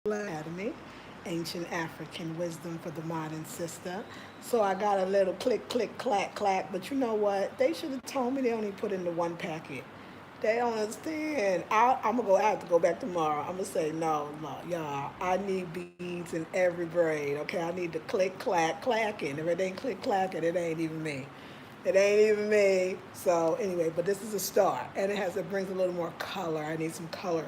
Academy, Ancient African Wisdom for the Modern Sister. So I got a little click, click, clack, clack. But you know what? They should have told me they only put in the one packet. They don't understand. I'm gonna go. I have to go back tomorrow. I'm gonna say no, no, y'all. I need beads in every braid. Okay, I need the click, clack, clacking. If it ain't click, clacking, it ain't even me. It ain't even me. So anyway, but this is a start, and it brings a little more color. I need some color,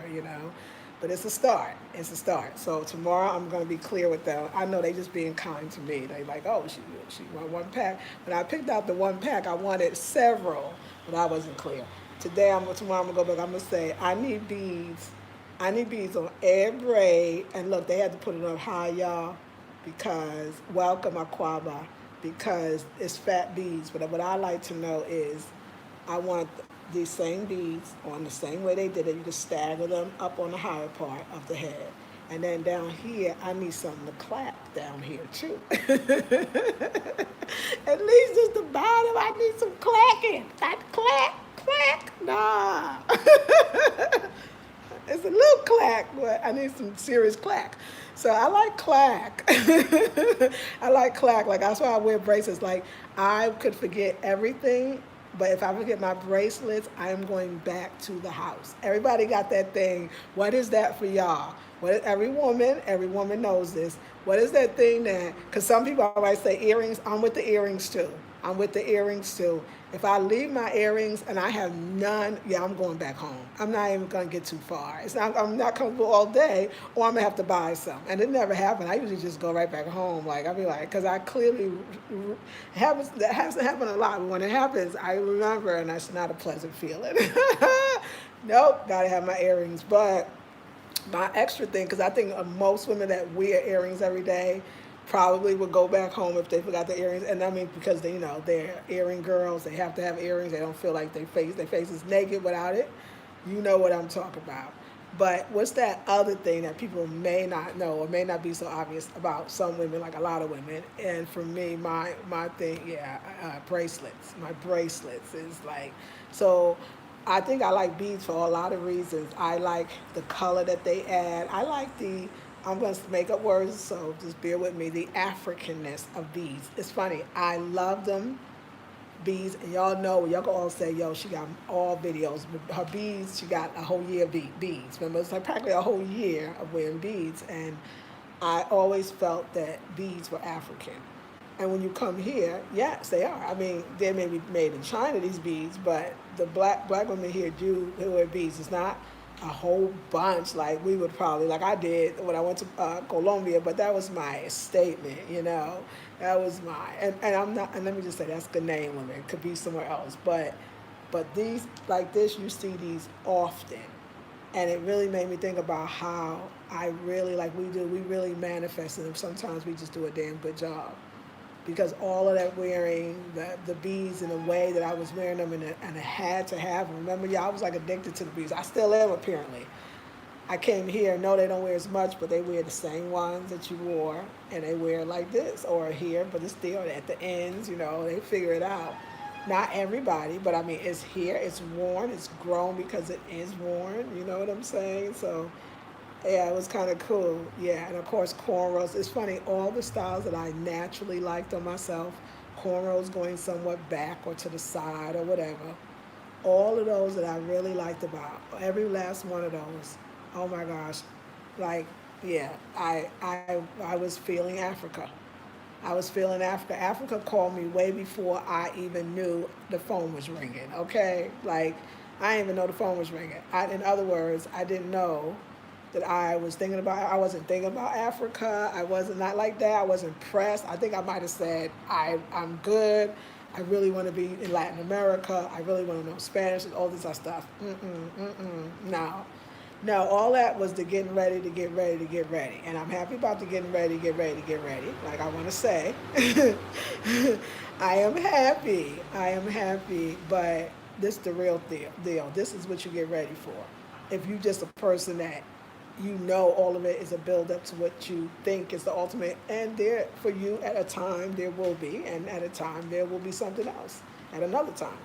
But it's a start. It's a start. So tomorrow I'm gonna be clear with them. I know they just being kind to me. They like, oh, she want one pack. When I picked out the one pack, I wanted several, but I wasn't clear. Tomorrow I'm gonna go back. I'm gonna say I need beads. I need beads on every braid. And look, they had to put it up high, y'all, because welcome Aquaba, because it's fat beads. But what I like to know is I want these same beads on the same way they did it. You just stagger them up on the higher part of the head. And then down here, I need something to clap down here too. At least just the bottom, I need some clacking. Not clack, clack, nah. It's a little clack, but I need some serious clack. So I like clack. I like clack. Like that's why I wear bracelets. Like I could forget everything, but if I forget my bracelets, I am going back to the house. Everybody got that thing. What is that for y'all? Every woman knows this. What is that thing that? Because some people always say earrings. I'm with the earrings too. I'm with the earrings too. If I leave my earrings and I have none, yeah, I'm going back home. I'm not even gonna get too far. I'm not comfortable all day, or I'm gonna have to buy some. And it never happened. I usually just go right back home. Like I'll be like, because I clearly happens. That hasn't happened a lot, but when it happens, I remember, and that's not a pleasant feeling. Nope, gotta have my earrings, but my extra thing, because I think most women that wear earrings every day probably would go back home if they forgot their earrings. And I mean, because they're earring girls, they have to have earrings. They don't feel like their face is naked without it. You know what I'm talking about. But what's that other thing that people may not know or may not be so obvious about some women, like a lot of women? And for me, my thing, yeah, bracelets. My bracelets is like so. I think I like beads for a lot of reasons. I like the color that they add. I like I'm going to make up words, so just bear with me, the Africanness of beads. It's funny. I love them beads, and y'all know, y'all can all say, yo, she got all videos. Her beads, she got a whole year of beads. Remember, it's like practically a whole year of wearing beads, and I always felt that beads were African. And when you come here, yes, they are. I mean, they may be made in China, these beads, but the black women here do wear beads. It's not a whole bunch like we would probably, like I did when I went to Colombia, but that was my statement. That was and I'm not, and let me just say, that's Ghanaian women. It could be somewhere else, but these, like this, you see these often. And it really made me think about how I really, like we really manifest them. Sometimes we just do a damn good job because all of that wearing the beads in a way that I was wearing them and I had to have them. Remember, yeah, I was like addicted to the beads. I still am apparently. I came here, no, they don't wear as much, but they wear the same ones that you wore, and they wear like this or here, but it's still at the ends. They figure it out. Not everybody, but I mean, it's here, it's worn, it's grown because it is worn. You know what I'm saying? So yeah, it was kind of cool. Yeah, and of course cornrows. It's funny, all the styles that I naturally liked on myself, cornrows going somewhat back or to the side or whatever. All of those that I really liked about every last one of those. Oh my gosh, like yeah, I was feeling Africa. I was feeling Africa. Africa called me way before I even knew the phone was ringing. Okay, like I didn't even know the phone was ringing. In other words, I didn't know that I was thinking about. I wasn't thinking about Africa. I wasn't not like that. I wasn't pressed. I think I might have said I'm good. I really want to be in Latin America. I really want to know Spanish and all this other stuff. No. No, all that was the getting ready to get ready to get ready. And I'm happy about the getting ready to get ready to get ready. Like I want to say, I am happy. I am happy. But this is the real deal. This is what you get ready for. If you just a person that all of it is a build up to what you think is the ultimate, and there for you at a time there will be, and at a time there will be something else at another time.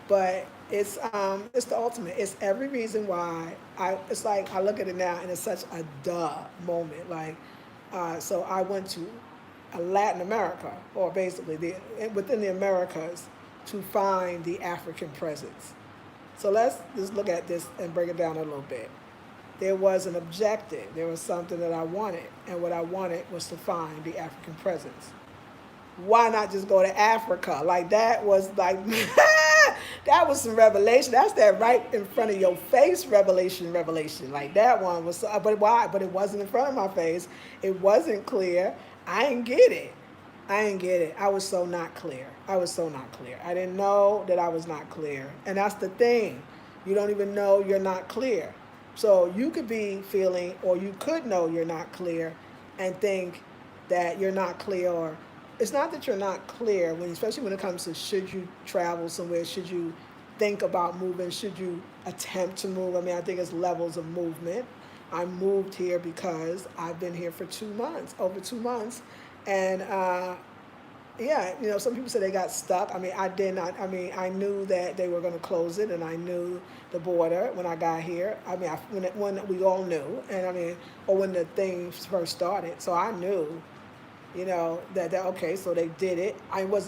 But It's the ultimate. It's every reason why it's like I look at it now and it's such a duh moment. Like, so I went to Latin America, or basically within the Americas, to find the African presence. So let's just look at this and break it down a little bit. There was an objective. There was something that I wanted, and what I wanted was to find the African presence. Why not just go to Africa? Like that was like that was some revelation. That's that right in front of your face revelation. Like that one was but why? But it wasn't in front of my face. It wasn't clear. I didn't get it. I didn't get it. I was so not clear. I was so not clear. I didn't know that I was not clear. And that's the thing. You don't even know you're not clear. So you could be feeling, or you could know you're not clear and think that you're not clear, or it's not that you're not clear, when, especially when it comes to should you travel somewhere, should you think about moving, should you attempt to move. I mean, I think it's levels of movement. I moved here because I've been here for 2 months, over 2 months. And yeah, some people say they got stuck. I mean, I did not. I mean, I knew that they were going to close it, and I knew the border when I got here. I mean, when we all knew, and I mean, or when the thing first started. So I knew, that okay, so they did it. I was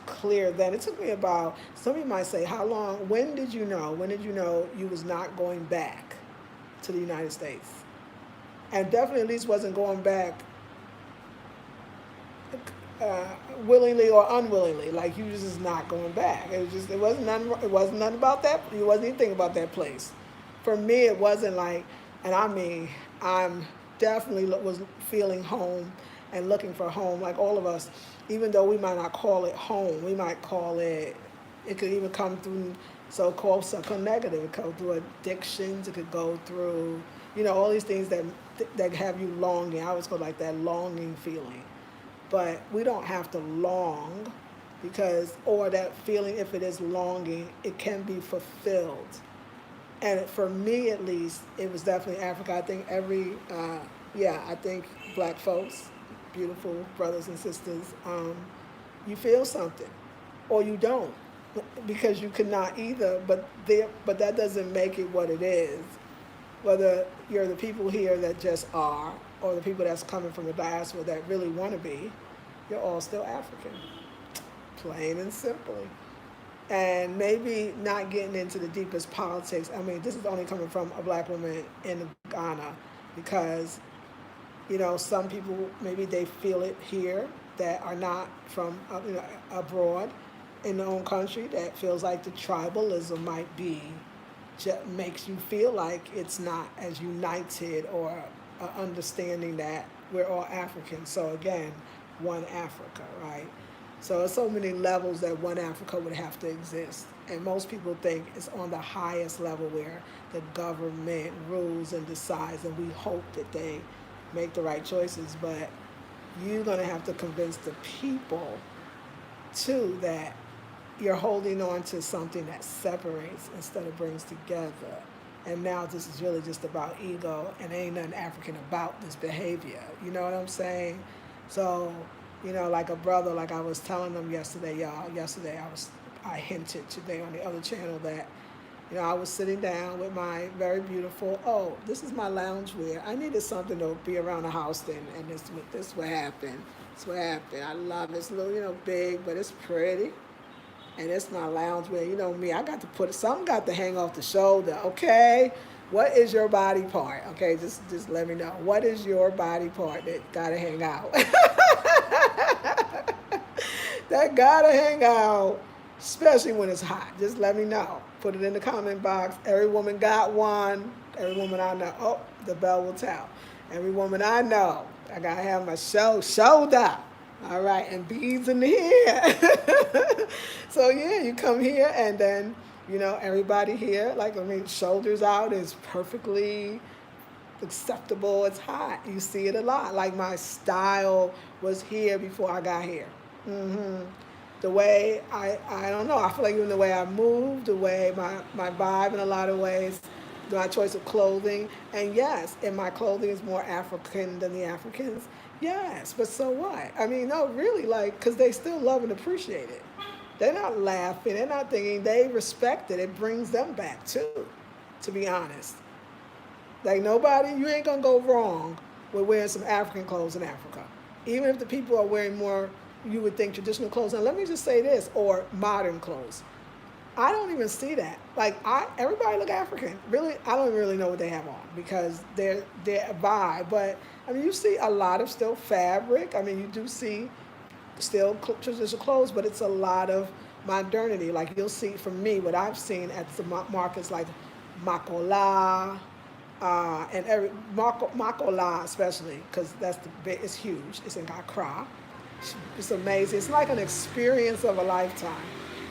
clear then. It took me about, some of you might say, how long, when did you know? When did you know you was not going back to the United States? And definitely at least wasn't going back willingly or unwillingly. Like you just not going back. It wasn't nothing about that. You wasn't even thinking about that place. For me, it wasn't like, and I mean, I'm definitely was feeling home and looking for home, like all of us. Even though we might not call it home, we might call it. It could even come through so-called negative. It could go through addictions. It could go through, all these things that have you longing. I always go like that longing feeling. But we don't have to long, or that feeling, if it is longing, it can be fulfilled. And for me at least, it was definitely Africa. I think I think black folks, beautiful brothers and sisters, you feel something, or you don't, because you could not either, but that doesn't make it what it is. Whether you're the people here that just are, or the people that's coming from the diaspora that really want to be, you're all still African, plain and simply. And maybe not getting into the deepest politics. I mean, this is only coming from a black woman in Ghana, because, some people, maybe they feel it here that are not from, abroad in their own country, that feels like the tribalism might be, makes you feel like it's not as united, or understanding that we're all Africans. So again, one Africa, right? So there's so many levels that one Africa would have to exist. And most people think it's on the highest level where the government rules and decides, and we hope that they make the right choices. But you're going to have to convince the people, too, that you're holding on to something that separates instead of brings together. And now this is really just about ego, and ain't nothing African about this behavior. You know what I'm saying? So, like a brother, like I was telling them yesterday, y'all. Yesterday I hinted today on the other channel that, I was sitting down with my very beautiful, this is my loungewear. I needed something to be around the house then, and this what happened. This what happened. I love it. It's a little, big, but it's pretty. And it's my loungewear. You know me, I got to something got to hang off the shoulder, okay? What is your body part? Okay, just let me know. What is your body part that gotta hang out? That gotta hang out, especially when it's hot. Just let me know. Put it in the comment box. Every woman got one. Every woman I know. The bell will tell. Every woman I know, I gotta have my shoulder. All right, and beads in the hair. So yeah, you come here and then, everybody here, shoulders out is perfectly acceptable. It's hot. You see it a lot. Like my style was here before I got here. The way I don't know. I feel like even the way I move, the way my vibe in a lot of ways, my choice of clothing. And yes, and my clothing is more African than the Africans. Yes, but so what? I mean, no, really, because they still love and appreciate it. They're not laughing. They're not thinking. They respect it. It brings them back too, to be honest. Like nobody, you ain't gonna go wrong with wearing some African clothes in Africa. Even if the people are wearing more, you would think traditional clothes. Now let me just say this, or modern clothes. I don't even see that. Like everybody look African. Really, I don't really know what they have on because they're vibe. But I mean, you see a lot of still fabric. I mean, you do see still traditional clothes, but it's a lot of modernity. Like you'll see from me, what I've seen at the markets like Makola, and every Makola especially, because it's huge. It's in Accra. It's amazing. It's like an experience of a lifetime.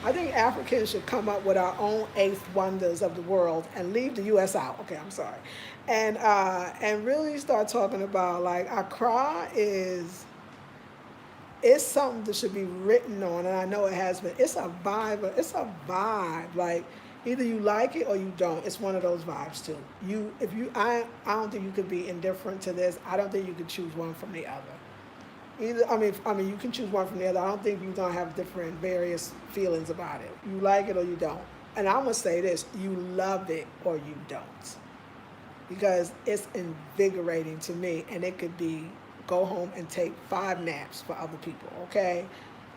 I think Africans should come up with our own eighth wonders of the world and leave the U.S. out. Okay, I'm sorry, and really start talking about like Accra is. It's something that should be written on, and I know it has been. It's a vibe. It's a vibe. Like either you like it or you don't. It's one of those vibes too. I don't think you could be indifferent to this. I don't think you could choose one from the other. Either, I mean, you can choose one from the other. I don't think you're gonna have different, various feelings about it. You like it or you don't. And I'm gonna say this: you love it or you don't, because it's invigorating to me, and it could be go home and take 5 naps for other people. Okay,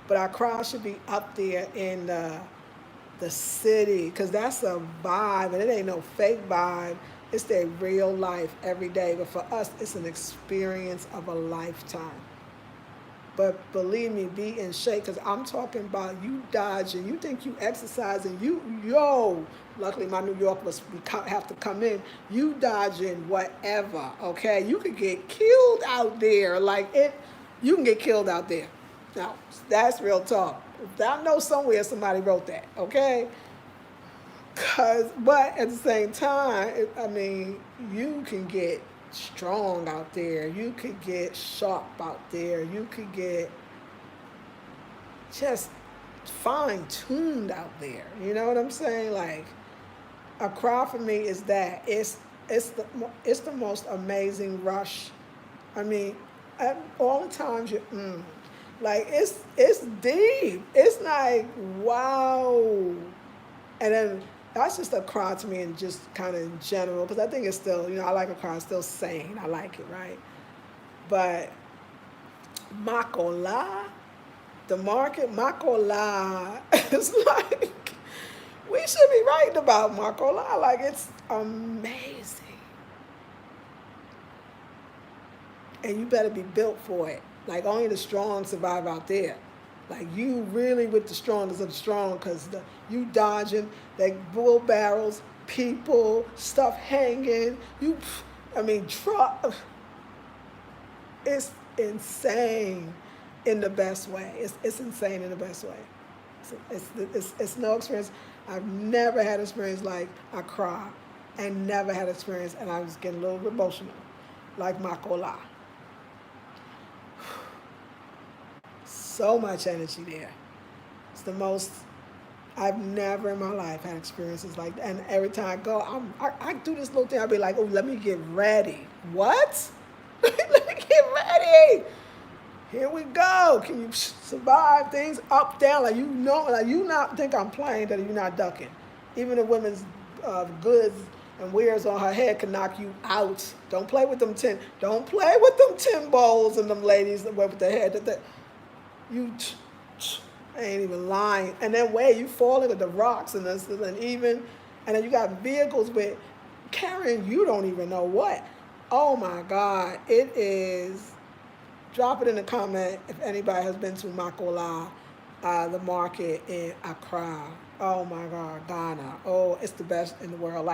but our crowd should be up there in the city, because that's a vibe, and it ain't no fake vibe. It's their real life every day. But for us, it's an experience of a lifetime. But believe me, be in shape, because I'm talking about you dodging. You think you exercising. Luckily my New York have to come in. You dodging whatever, okay? You could get killed out there. You can get killed out there. Now, that's real talk. I know somewhere somebody wrote that, okay? But at the same time, you can get strong out there. You could get sharp out there. You could get just fine-tuned out there. You know what I'm saying? Like, a crowd for me is that. It's the most amazing rush. I mean, all the times it's deep. It's like, wow. And then that's just a crowd to me, and just kind of in general, because I think it's still, I like a crowd still sane. I like it, right? But Makola, the market, Makola, is like, we should be writing about Makola. Like, it's amazing. And you better be built for it. Like, only the strong survive out there. Like, you really with the strongest of the strong, because you dodging like bull barrels, people, stuff hanging. Truck. It's insane in the best way. It's insane in the best way. It's no experience. I've never had experience like I cry, and never had experience, and I was getting a little bit emotional, like Makola. So much energy there. It's the most. I've never in my life had experiences like that. And every time I go, I do this little thing. I'll be like, oh, let me get ready. What? Let me get ready. Here we go. Can you survive things up, down? Like you not think I'm playing, that you're not ducking. Even the women's goods and wares on her head can knock you out. Don't play with them Don't play with them tin bowls and them ladies that wear with their head. I ain't even lying. And then you fall into the rocks and then you got vehicles with carrying you don't even know what. Oh my God. It is. Drop it in the comment if anybody has been to Makola, the market in Accra. Oh my God, Ghana. Oh, it's the best in the world.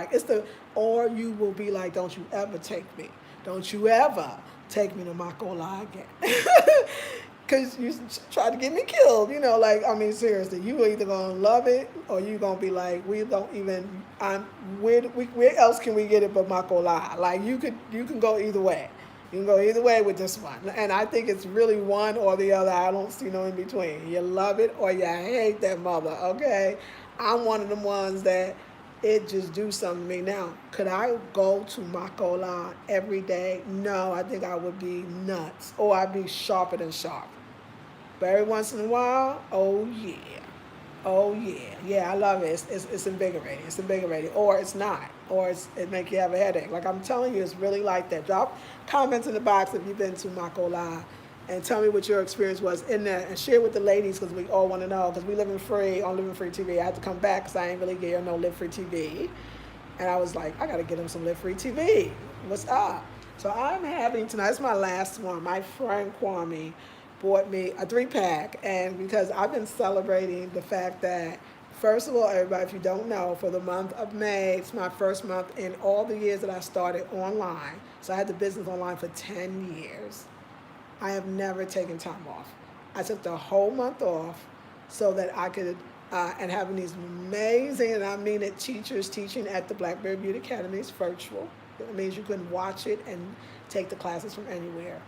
Or you will be like, don't you ever take me. Don't you ever take me to Makola again. Because you try to get me killed. Seriously, you either going to love it or you going to be like, we don't even, where else can we get it but Makola? Like, you can go either way. You can go either way with this one. And I think it's really one or the other. I don't see no in between. You love it or you hate that mother, okay? I'm one of them ones that it just do something to me. Now, could I go to Makola every day? No, I think I would be nuts. Or I'd be sharper than sharp. But every once in a while, oh yeah. Oh yeah, I love it. It's invigorating. It's invigorating, or it's not, or it make you have a headache. Like I'm telling you, it's really like that. Drop comments in the box if you've been to Makola, and tell me what your experience was in there, and share with the ladies because we all want to know. Because we live in free on Living Free TV. I had to come back because I ain't really get no Live Free TV, and I was like, I gotta get them some Live Free TV. What's up? So I'm having tonight's my last one. My friend Kwame bought me a 3-pack, and because I've been celebrating the fact that, first of all, everybody, if you don't know, for the month of May, it's my first month in all the years that I started online. So I had the business online for 10 years. I have never taken time off. I took the whole month off so that I could, and having these amazing, and I mean it, teachers teaching at the Blackberry Beauty Academy. It's virtual. It means you can watch it and take the classes from anywhere.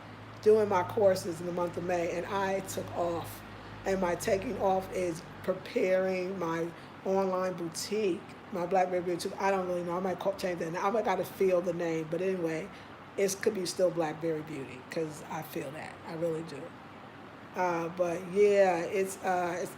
Doing my courses in the month of May, and I took off. And my taking off is preparing my online boutique, my Blackberry Beauty. I don't really know. I might change that. I might got to feel the name, but anyway, it could be still Blackberry Beauty because I feel that. I really do. But yeah, it's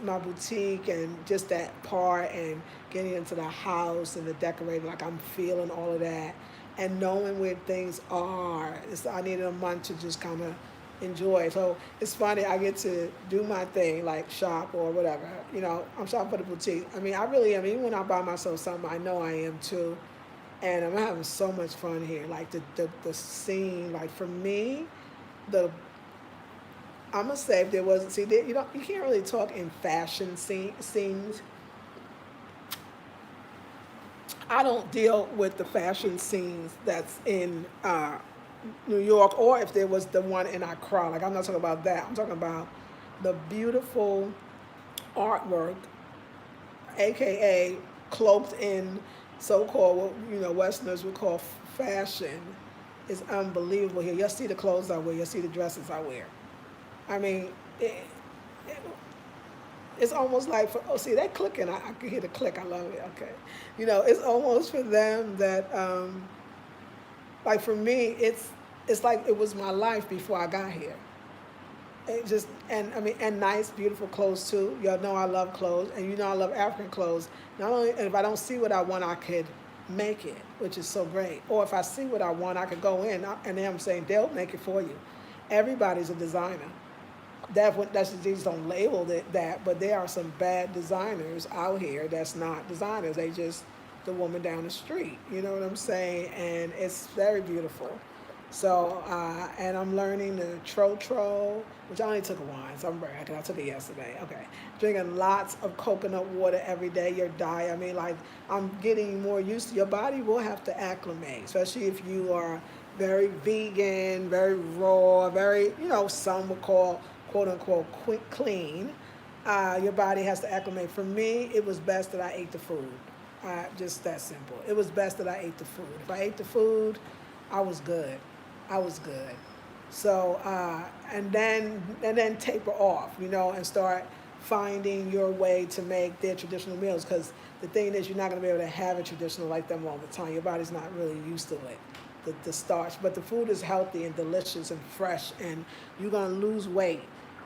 my boutique and just that part and getting into the house and the decorating. Like I'm feeling all of that and knowing where things are. I needed a month to just kind of enjoy. So it's funny. I get to do my thing, like shop or whatever. You know, I'm shopping for the boutique. I mean, I really am. Even when I buy myself something, I know I am too. And I'm having so much fun here. Like the scene. Like for me, I'm gonna say if there wasn't, you can't really talk in fashion scenes. I don't deal with the fashion scenes that's in New York, or if there was the one in Accra. Like I'm not talking about that. I'm talking about the beautiful artwork, aka cloaked in so-called what Westerners would call fashion, is unbelievable here. You'll see the clothes I wear. You'll see the dresses I wear. I mean, it, it's almost like see, they clicking. I can hear the click. I love it. Okay, it's almost for them that like for me, it's like it was my life before I got here. It just and nice, beautiful clothes too. Y'all know I love clothes, and I love African clothes. Not only, and if I don't see what I want, I could make it, which is so great. Or if I see what I want, I could go in, and then I'm saying they'll make it for you. Everybody's a designer. That's they just don't label it that, but there are some bad designers out here that's not designers. They just the woman down the street. You know what I'm saying? And it's very beautiful. So and I'm learning the trotro, which I only took once. I'm bragging. I took it yesterday. Okay, drinking lots of coconut water every day. Your diet. I mean, like I'm getting more used to. Your body will have to acclimate, especially if you are very vegan, very raw, very some would call quote unquote clean. Your body has to acclimate. For me, it was best that I ate the food. Just that simple. It was best that I ate the food. If I ate the food, I was good. I was good. So and then taper off, and start finding your way to make their traditional meals. Because the thing is, you're not going to be able to have it traditional like them all the time. Your body's not really used to it. The starch, but the food is healthy and delicious and fresh, and you're gonna lose weight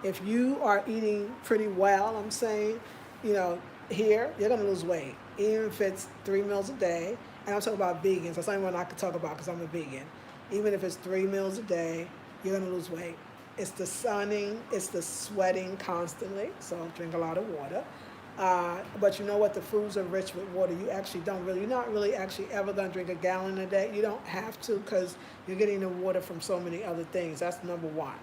if you are eating pretty well. I'm saying, here you're gonna lose weight, even if it's 3 meals a day. And I'm talking about vegans. That's the only one I could talk about because I'm a vegan. Even if it's 3 meals a day, you're gonna lose weight. It's the sunning, it's the sweating constantly. So drink a lot of water. But you know what? The foods are rich with water. You're not really actually ever going to drink a gallon a day. You don't have to because you're getting the water from so many other things. That's number one.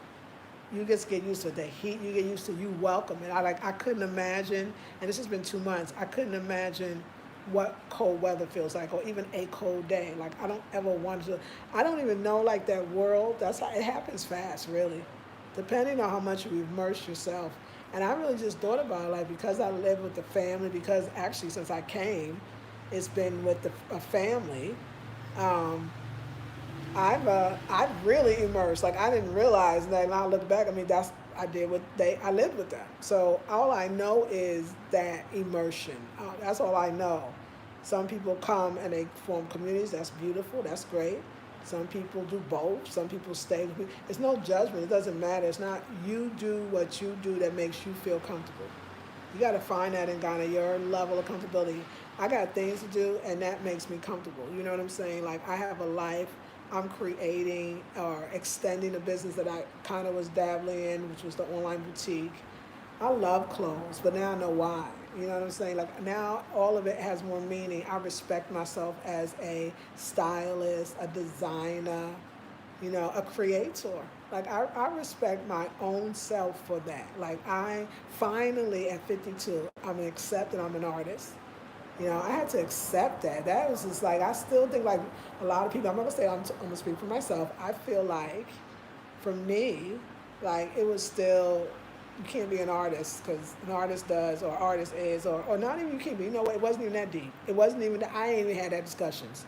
You just get used to the heat. You get used to, you welcome it. I couldn't imagine, and this has been 2 months, I couldn't imagine what cold weather feels like, or even a cold day. Like I don't ever want to, I don't even know like that world. That's how it happens fast, really. Depending on how much you immerse yourself. And I really just thought about it, like because I live with the family, because actually since I came, it's been with a family. I've really immersed. Like I didn't realize that. And I look back. I mean, I lived with them. So all I know is that immersion. That's all I know. Some people come and they form communities. That's beautiful. That's great. Some people do both. Some people stay with me. It's no judgment. It doesn't matter. It's not, you do what you do that makes you feel comfortable. You got to find that in Ghana, your level of comfortability. I got things to do, and that makes me comfortable. You know what I'm saying? Like, I have a life. I'm creating or extending a business that I kind of was dabbling in, which was the online boutique. I love clothes, but now I know why. You know what I'm saying? Like now all of it has more meaning. I respect myself as a stylist, a designer, a creator. Like I respect my own self for that. Like I finally at 52, I'm accepted I'm an artist. I had to accept that. That was just like I still think like a lot of people. I'm not gonna say I'm gonna speak for myself. I feel like for me, like it was still you can't be an artist because an artist does or artist is or not even you can't be. You know what? It wasn't even that deep. It wasn't even. I ain't even had that discussions.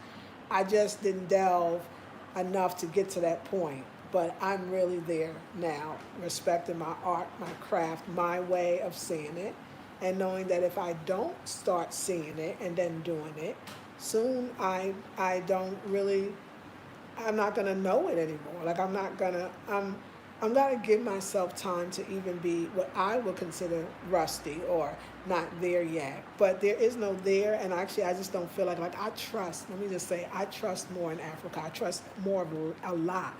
I just didn't delve enough to get to that point. But I'm really there now, respecting my art, my craft, my way of seeing it, and knowing that if I don't start seeing it and then doing it, soon I don't really I'm not gonna know it anymore. Like I'm gonna give myself time to even be what I would consider rusty or not there yet. But there is no there, and actually I just don't feel like I trust. Let me just say I trust more in Africa. I trust more of a lot,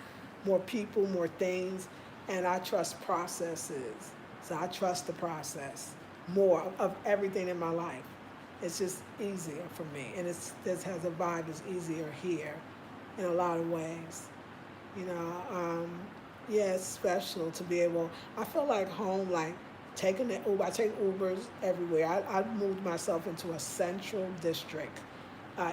more people, more things, and I trust processes. So I trust the process more of everything in my life. It's just easier for me, and this has a vibe that's easier here in a lot of ways. You know, yeah, it's special to be able. I feel like home, like taking the Uber. I take Ubers everywhere. I moved myself into a central district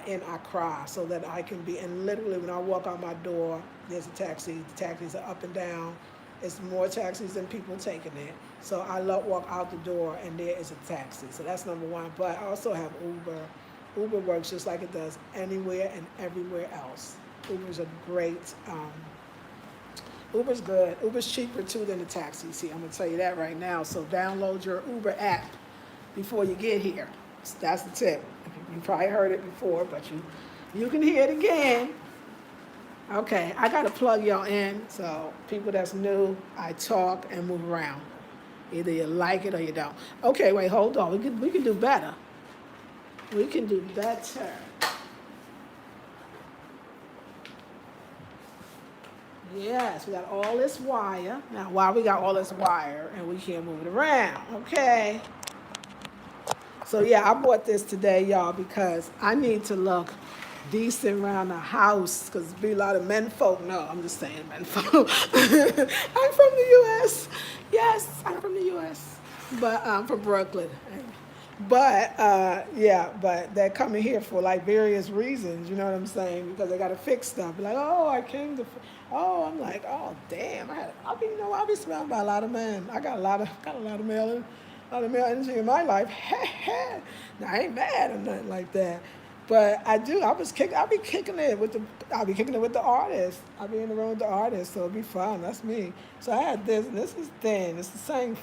in Accra so that I can be. And literally, when I walk out my door, there's a taxi. The taxis are up and down. It's more taxis than people taking it. So I walk out the door and there is a taxi. So that's number one. But I also have Uber. Uber works just like it does anywhere and everywhere else. Uber's a great. Uber's good. Uber's cheaper too than the taxi. See, I'm gonna tell you that right now. So download your Uber app before you get here. That's the tip. You probably heard it before, but you can hear it again. Okay, I gotta plug y'all in. So people that's new, I talk and move around. Either you like it or you don't. Okay, wait, hold on. We can do better. We can do better. Yes, we got all this wire. Now, why we got all this wire and we can't move it around? Okay. So yeah, I bought this today, y'all, because I need to look decent around the house because be a lot of men folk. No, I'm just saying men folk. I'm from the U.S. Yes, I'm from the U.S. But I'm from Brooklyn. But yeah, but they're coming here for like various reasons. You know what I'm saying? Because they got to fix stuff. Like, oh, I came to. I'm like, oh damn. I'll be surrounded by a lot of men. I got a lot of male energy in my life. Now I ain't mad or nothing like that. But I do. I'll be kicking it with the artist. I'll be in the room with the artist, so it'll be fun. That's me. So I had this, and this is thin. It's the same,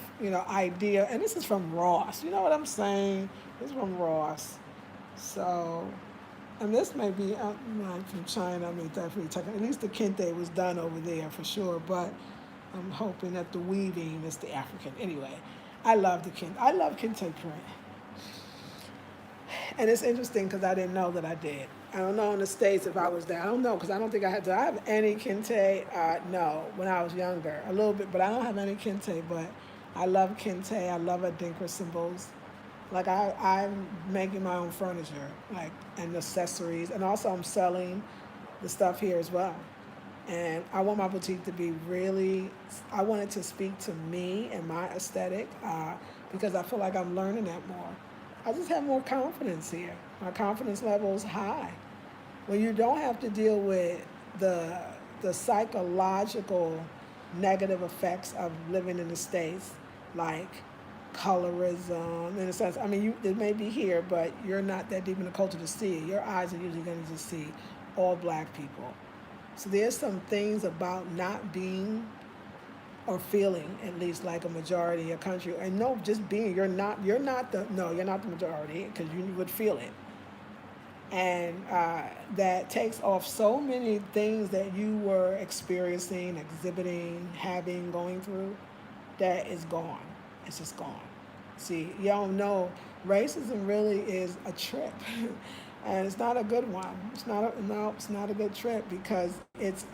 idea, and this is from Ross. You know what I'm saying? This is from Ross. So, and this may be not from China. I mean, definitely at least the kente was done over there for sure. But I'm hoping that the weaving is the African. Anyway, I love the kente. I love kente print. And it's interesting because I didn't know that I did. I don't know in the States if I was there. I don't know because I don't think I had to. I have any kente? No, when I was younger. A little bit, but I don't have any kente. But I love kente. I love Adinkra symbols. Like I'm making my own furniture, like and accessories. And also I'm selling the stuff here as well. And I want my boutique to be I want it to speak to me and my aesthetic because I feel like I'm learning that more. I just have more confidence here. My confidence level is high. When you don't have to deal with the psychological negative effects of living in the States, like colorism, in a sense. I mean, it may be here, but you're not that deep in the culture to see it. Your eyes are usually going to just see all black people. So there's some things about not being or feeling at least like a majority of country, and no, just being, you're not the majority because you would feel it, and that takes off so many things that you were experiencing, exhibiting, going through, that is gone. It's just gone. See, you don't know. Racism really is a trip, and it's not a good one. It's not a, no, it's not a good trip because it's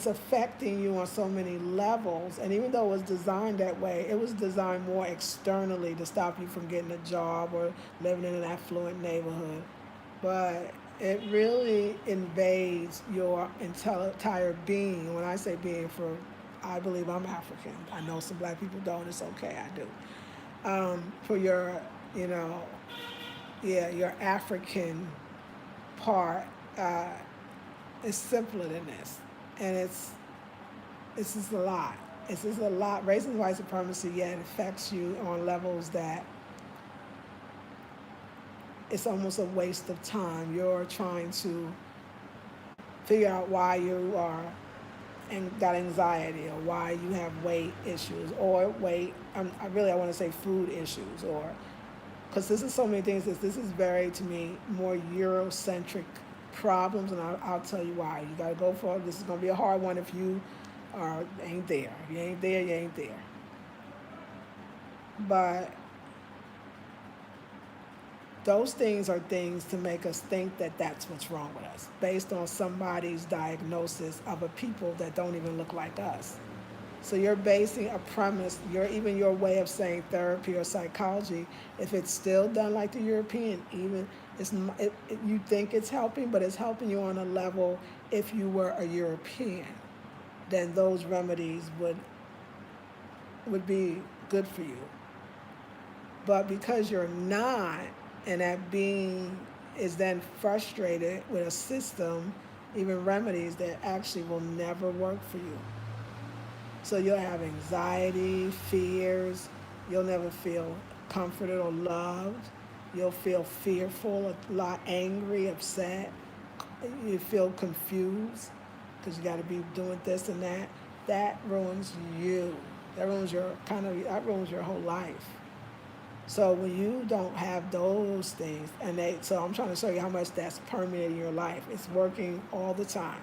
affecting you on so many levels. And even though it was designed that way, it was designed more externally to stop you from getting a job or living in an affluent neighborhood. But it really invades your entire being. When I say being, I believe I'm African. I know some black people don't. It's okay. I do. For your, you know, yeah, your African part, is simpler than this, and it's just a lot. It's just a lot. Racism and white supremacy, yeah, it affects you on levels that it's almost a waste of time. You're trying to figure out why you are and got anxiety, or why you have weight issues, or I want to say food issues, or because this is so many things. This is very, to me, more Eurocentric problems, and I'll tell you why. You got to go for it. This is going to be a hard one if you ain't there. If you ain't there, you ain't there. But those things are things to make us think that that's what's wrong with us, based on somebody's diagnosis of a people that don't even look like us. So you're basing a premise, even your way of saying therapy or psychology, if it's still done like the European, even you think it's helping, but it's helping you on a level. If you were a European, then those remedies would be good for you. But because you're not, and that being is then frustrated with a system, even remedies that actually will never work for you. So you'll have anxiety, fears, you'll never feel comforted or loved, you'll feel fearful, a lot angry, upset, you feel confused because you got to be doing this and that. That ruins you. That ruins that ruins your whole life. So when you don't have those things, so I'm trying to show you how much that's permeating your life. It's working all the time.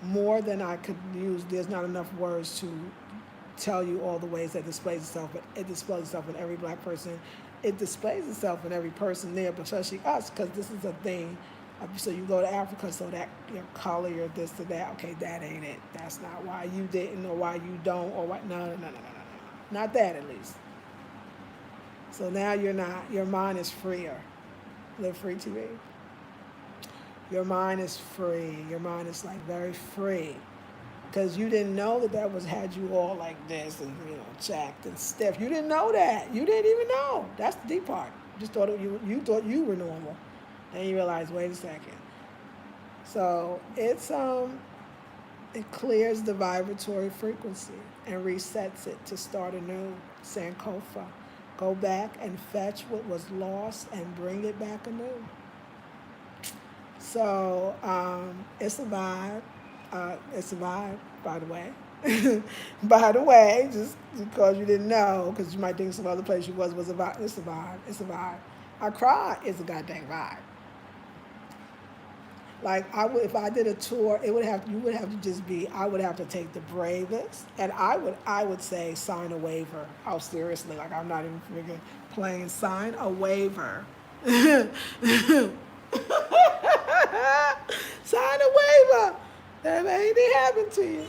More than I could use. There's not enough words to tell you all the ways that displays itself, but it displays itself in every black person. It displays itself in every person there, but especially us, because this is a thing. So you go to Africa, so that your color, your this or that, okay, that ain't it. That's not why you didn't, or why you don't, or why, no. Not that, at least. So now your mind is freer. Live free TV. Your mind is free. Your mind is like very free. Because you didn't know that had you all like this and, jacked and stiff. You didn't know that. You didn't even know. That's the deep part. You just thought you thought you were normal. Then you realize, wait a second. So it clears the vibratory frequency and resets it to start anew. Sankofa. Go back and fetch what was lost and bring it back anew. So it's a vibe. It's a vibe, by the way. By the way, just because you didn't know, because you might think some other place you was a vibe. It's a vibe. It's a vibe. I cry. It's a goddamn vibe. Like if I did a tour, you would have to just be. I would have to take the bravest, and I would say sign a waiver. Oh, seriously, like I'm not even freaking playing. Sign a waiver. Sign a waiver. That anything happened to you.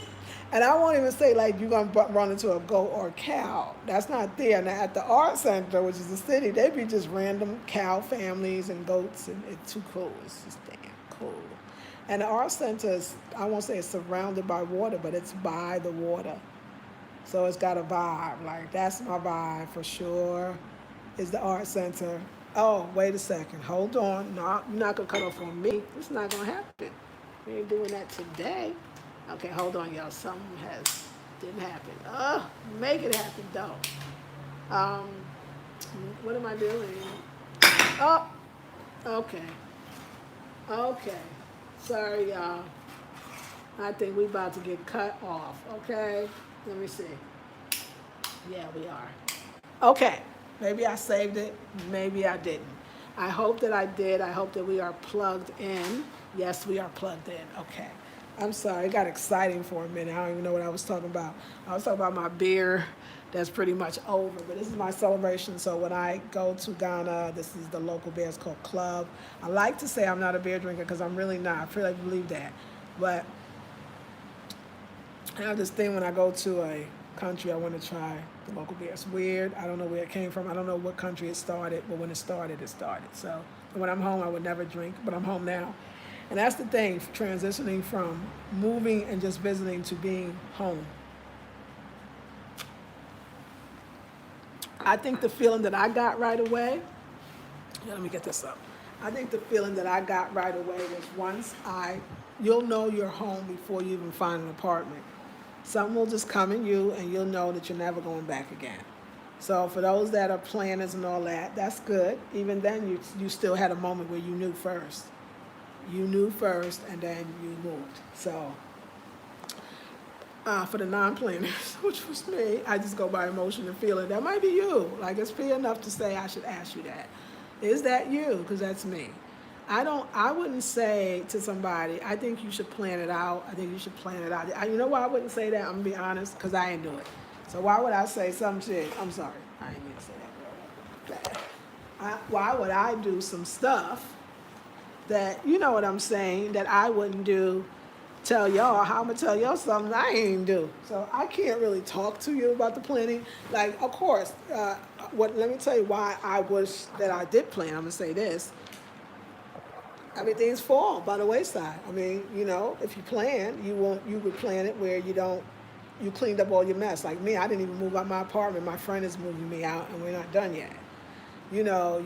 And I won't even say like you're going to run into a goat or a cow. That's not there. Now at the art center, which is the city, they be just random cow families and goats, and it's too cool. It's just damn cool. And the art center is, I won't say it's surrounded by water, but it's by the water. So it's got a vibe. Like that's my vibe for sure, is the art center. Oh, wait a second. Hold on. No, you're not going to cut off on me. It's not going to happen. We ain't doing that today. Okay, hold on, y'all. Something didn't happen. Oh, make it happen, though. What am I doing? Oh, okay. Okay. Sorry, y'all. I think we about to get cut off, okay? Let me see. Yeah, we are. Okay. Maybe I saved it. Maybe I didn't. I hope that I did. I hope that we are plugged in. Yes, we are plugged in. Okay. I'm sorry, it got exciting for a minute. I don't even know what I was talking about. I was talking about my beer that's pretty much over, but this is my celebration. So when I go to Ghana, this is the local beer, it's called Club. I like to say I'm not a beer drinker because I'm really not. I feel like I believe that. But I have this thing when I go to a country, I want to try the local beer. It's weird. I don't know where it came from. I don't know what country it started, but when it started, it started. So when I'm home, I would never drink, but I'm home now. And that's the thing, transitioning from moving and just visiting to being home. I think the feeling that I got right away, yeah, let me get this up. I think the feeling that I got right away was you'll know you're home before you even find an apartment. Something will just come in you and you'll know that you're never going back again. So for those that are planners and all that, that's good. Even then, you still had a moment where you knew first. You knew first and then you moved. So for the non-planners, which was me, I just go by emotion and feeling. That might be you. Like, it's fair enough to say I should ask you that. Is that you? Because that's me. I wouldn't say to somebody, I think you should plan it out. I think you should plan it out. You know why I wouldn't say that? I'm going to be honest, because I ain't do it. So why would I say some shit? I'm sorry. I ain't mean to say that, girl. Why would I do some stuff that, you know what I'm saying, that I wouldn't do, tell y'all, how I'm going to tell y'all something I ain't do. So I can't really talk to you about the planning. Like, of course, let me tell you why I wish that I did plan. I'm going to say this. Everything's fall by the wayside. I mean, you know, if you plan, you would plan it where you cleaned up all your mess. Like me, I didn't even move out my apartment. My friend is moving me out, and we're not done yet. You know,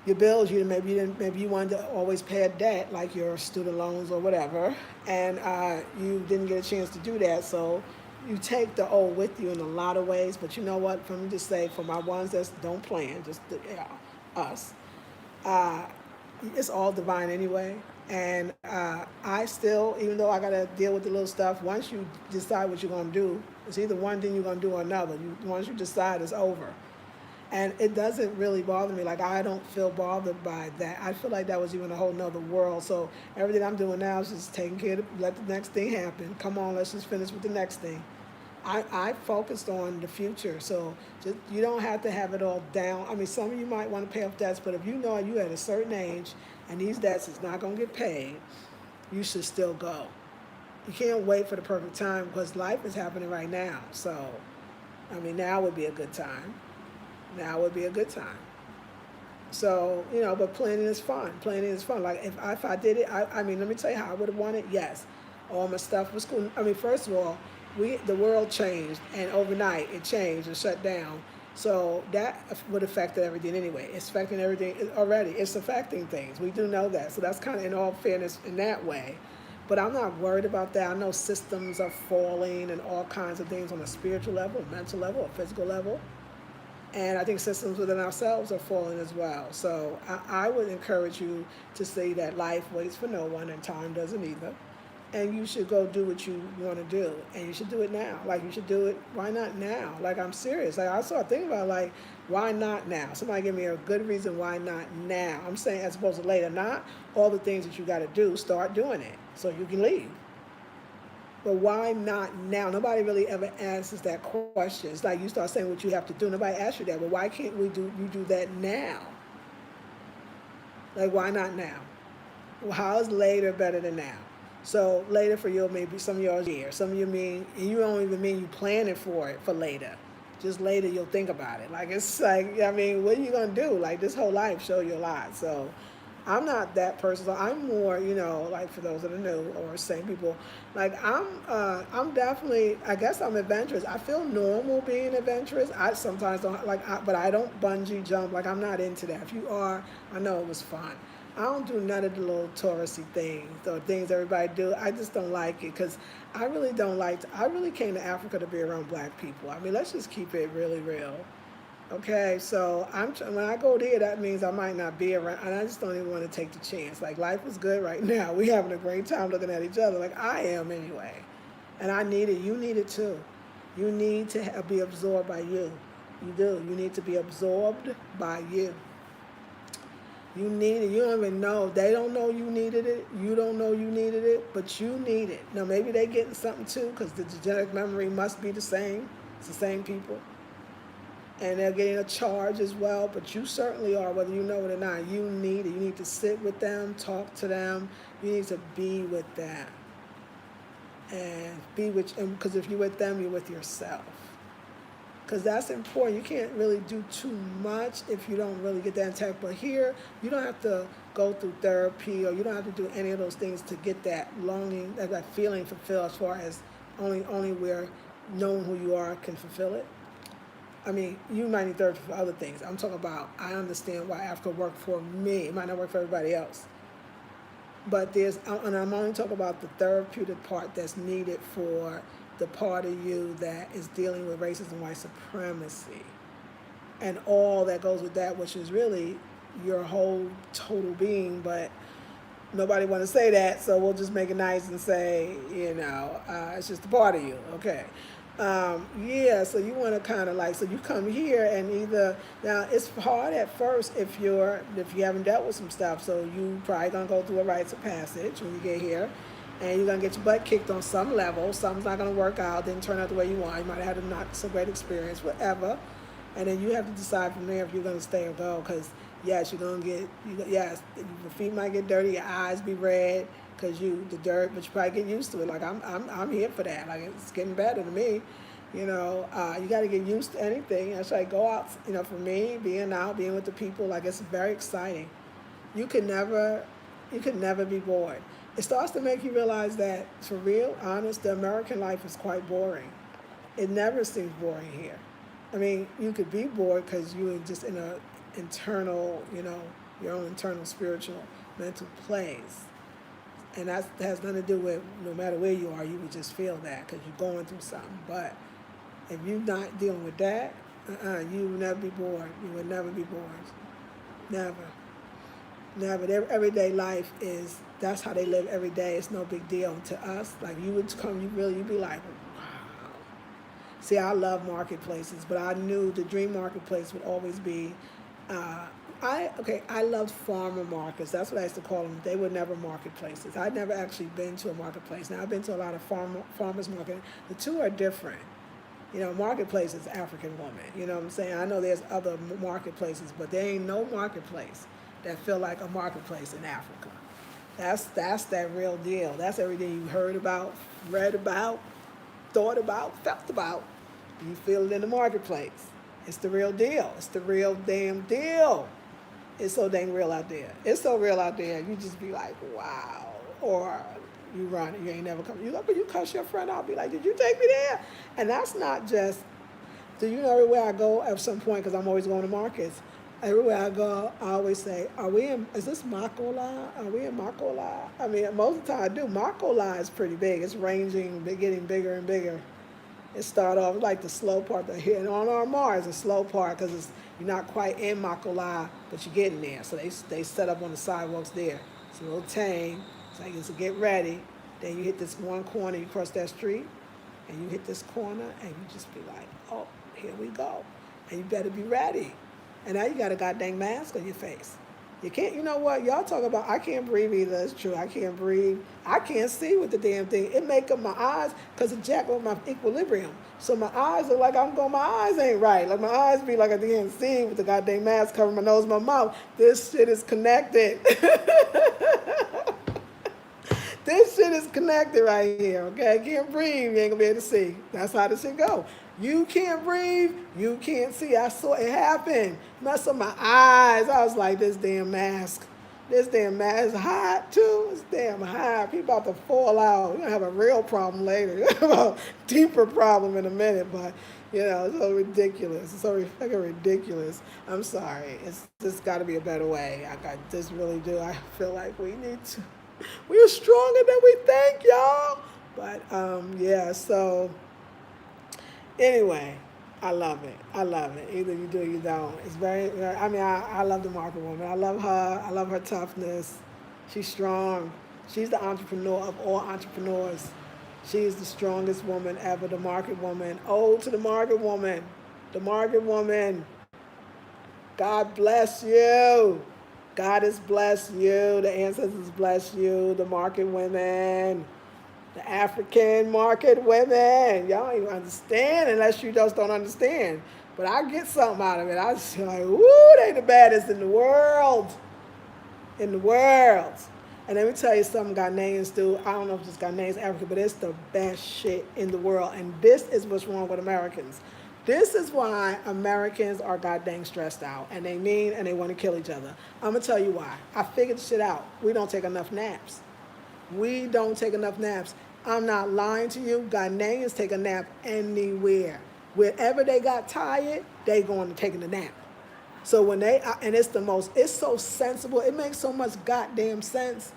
your bills, maybe you wanted to always pay a debt, like your student loans or whatever, and you didn't get a chance to do that. So you take the old with you in a lot of ways. But you know what? For me to say, for my ones that don't plan, just us. It's all divine anyway. And I still, even though I got to deal with the little stuff, once you decide what you're going to do, it's either one thing you're going to do or another. Once you decide, it's over. And it doesn't really bother me. Like, I don't feel bothered by that. I feel like that was even a whole nother world. So everything I'm doing now is just taking care of, let the next thing happen. Come on, let's just finish with the next thing. I focused on the future, so you don't have to have it all down. I mean, some of you might want to pay off debts, but if you know you at a certain age and these debts is not going to get paid, you should still go. You can't wait for the perfect time because life is happening right now. So, I mean, now would be a good time. Now would be a good time. So, you know, but planning is fun. Planning is fun. Like, if I did it, I mean, let me tell you how I would have wanted. Yes, all my stuff was cool. I mean, first of all, the world changed, and overnight it changed and shut down. So that would affect everything anyway. It's affecting everything already. It's affecting things. We do know that. So that's kind of in all fairness in that way. But I'm not worried about that. I know systems are falling and all kinds of things on a spiritual level, a mental level, a physical level. And I think systems within ourselves are falling as well. So I would encourage you to say that life waits for no one and time doesn't either. And you should go do what you want to do. And you should do it now. Like, you should do it, why not now? Like, I'm serious. Like, I started thinking about, like, why not now? Somebody give me a good reason why not now. I'm saying as opposed to later. Not all the things that you got to do, start doing it so you can leave. But why not now? Nobody really ever answers that question. It's like you start saying what you have to do. Nobody asks you that. But why can't you do that now? Like, why not now? Well, how is later better than now? So later for you, maybe some of yours here. Some of you mean, and you don't even mean you planning for it for later. Just later you'll think about it. Like, it's like, I mean, what are you going to do? Like, this whole life show you a lot. So I'm not that person. So I'm more, you know, like, for those that are new or same people, like, I'm definitely, I guess I'm adventurous. I feel normal being adventurous. I sometimes don't, but I don't bungee jump. Like, I'm not into that. If you are, I know it was fun. I don't do none of the little touristy things or things everybody do. I just don't like it because I really don't like I really came to Africa to be around black people. I mean, let's just keep it really real. Okay, so when I go there, that means I might not be around, and I just don't even want to take the chance. Like, life is good right now. We having a great time looking at each other, like I am anyway. And I need it. You need it too. You need to be absorbed by you. You do. You need to be absorbed by you. You need it. You don't even know. They don't know you needed it. You don't know you needed it, but you need it. Now, maybe they getting something too because the genetic memory must be the same. It's the same people. And they're getting a charge as well, but you certainly are, whether you know it or not. You need it. You need to sit with them, talk to them. You need to be with them. And be with them, because if you're with them, you're with yourself. Because that's important. You can't really do too much if you don't really get that intact. But here, you don't have to go through therapy, or you don't have to do any of those things to get that longing, that feeling fulfilled, as far as only where knowing who you are can fulfill it. I mean, you might need therapy for other things. I'm talking about, I understand why Africa worked for me. It might not work for everybody else. But and I'm only talking about the therapeutic part that's needed for the part of you that is dealing with racism and white supremacy and all that goes with that, which is really your whole total being. But nobody want to say that, so we'll just make it nice and say, it's just a part of you. Okay. So you want to kind of so you come here and now it's hard at first if you haven't dealt with some stuff, so you probably gonna go through a rites of passage when you get here, and you're gonna get your butt kicked on some level. Something's not gonna work out, didn't turn out the way you want, you might have had a not so great experience, whatever, and then you have to decide from there if you're gonna stay or go, because yes, you're gonna your feet might get dirty, your eyes be red, because the dirt, but you probably get used to it. Like I'm here for that. Like it's getting better to me. You got to get used to anything. That's like go out. For me, being with the people, like it's very exciting. You could never be bored. It starts to make you realize that, for real, honest, the American life is quite boring. It never seems boring here. I mean, you could be bored because you're just in a internal, your own internal spiritual mental place. And that has nothing to do with, no matter where you are, you would just feel that because you're going through something. But if you're not dealing with that, you will never be bored. You will never be bored. Never. Never. Their everyday life that's how they live every day. It's no big deal to us. Like you'd be like, wow. See, I love marketplaces, but I knew the dream marketplace would always be, I loved farmer markets. That's what I used to call them. They were never marketplaces. I'd never actually been to a marketplace. Now, I've been to a lot of farmers market. The two are different. Marketplace is African woman. You know what I'm saying? I know there's other marketplaces, but there ain't no marketplace that feel like a marketplace in Africa. That's that real deal. That's everything you heard about, read about, thought about, felt about. You feel it in the marketplace. It's the real deal. It's the real damn deal. It's so dang real out there. It's so real out there. You just be like, wow. Or you run, you ain't never come. You cuss your friend out, be like, did you take me there? And that's not just, everywhere I go at some point, because I'm always going to markets, everywhere I go, I always say, is this Makola? Are we in Makola? I mean, most of the time I do. Makola is pretty big. It's ranging, getting bigger and bigger. It started off like the slow part. And on our Mars, the slow part, because you're not quite in Makola, but you're getting there. So they set up on the sidewalks there. It's a little tame. It's like, so get ready. Then you hit this one corner, you cross that street, and you hit this corner, and you just be like, oh, here we go. And you better be ready. And now you got a goddamn mask on your face. You can't, you know what? Y'all talk about, I can't breathe either. It's true. I can't breathe. I can't see with the damn thing. It make up my eyes because it jack up my equilibrium. So my eyes are like my eyes ain't right. Like my eyes be like I can't see with the goddamn mask covering my nose and my mouth. This shit is connected. This shit is connected right here, okay? I can't breathe, you ain't gonna be able to see. That's how this shit go. You can't breathe, you can't see. I saw it happen. Mess up my eyes. I was like, this damn mask is hot too. It's damn hot. People about to fall out. We're gonna have a real problem later. We're gonna have a deeper problem in a minute, but it's so ridiculous. It's so fucking ridiculous. I'm sorry. It's just gotta be a better way. I just really do. I feel like we need to. We're stronger than we think, y'all. But so anyway, I love it. Either you do or you don't. It's I love the market woman. I love her. I love her toughness. She's strong. She's the entrepreneur of all entrepreneurs. She is the strongest woman ever, the market woman. Oh, to the market woman. The market woman. God bless you. God has blessed you. The ancestors bless you. The market women. The African market women. Y'all don't even understand unless you just don't understand. But I get something out of it. I just like, woo, they the baddest in the world. In the world. And let me tell you something Ghanaians do. I don't know if it's Ghanaians, Africa, but it's the best shit in the world. And this is what's wrong with Americans. This is why Americans are goddamn stressed out. And they mean and they want to kill each other. I'm going to tell you why. I figured shit out. We don't take enough naps. We don't take enough naps. I'm not lying to you. Ghanaians take a nap anywhere. Wherever they got tired, they going to take a nap. So when they, and it's so sensible. It makes so much goddamn sense.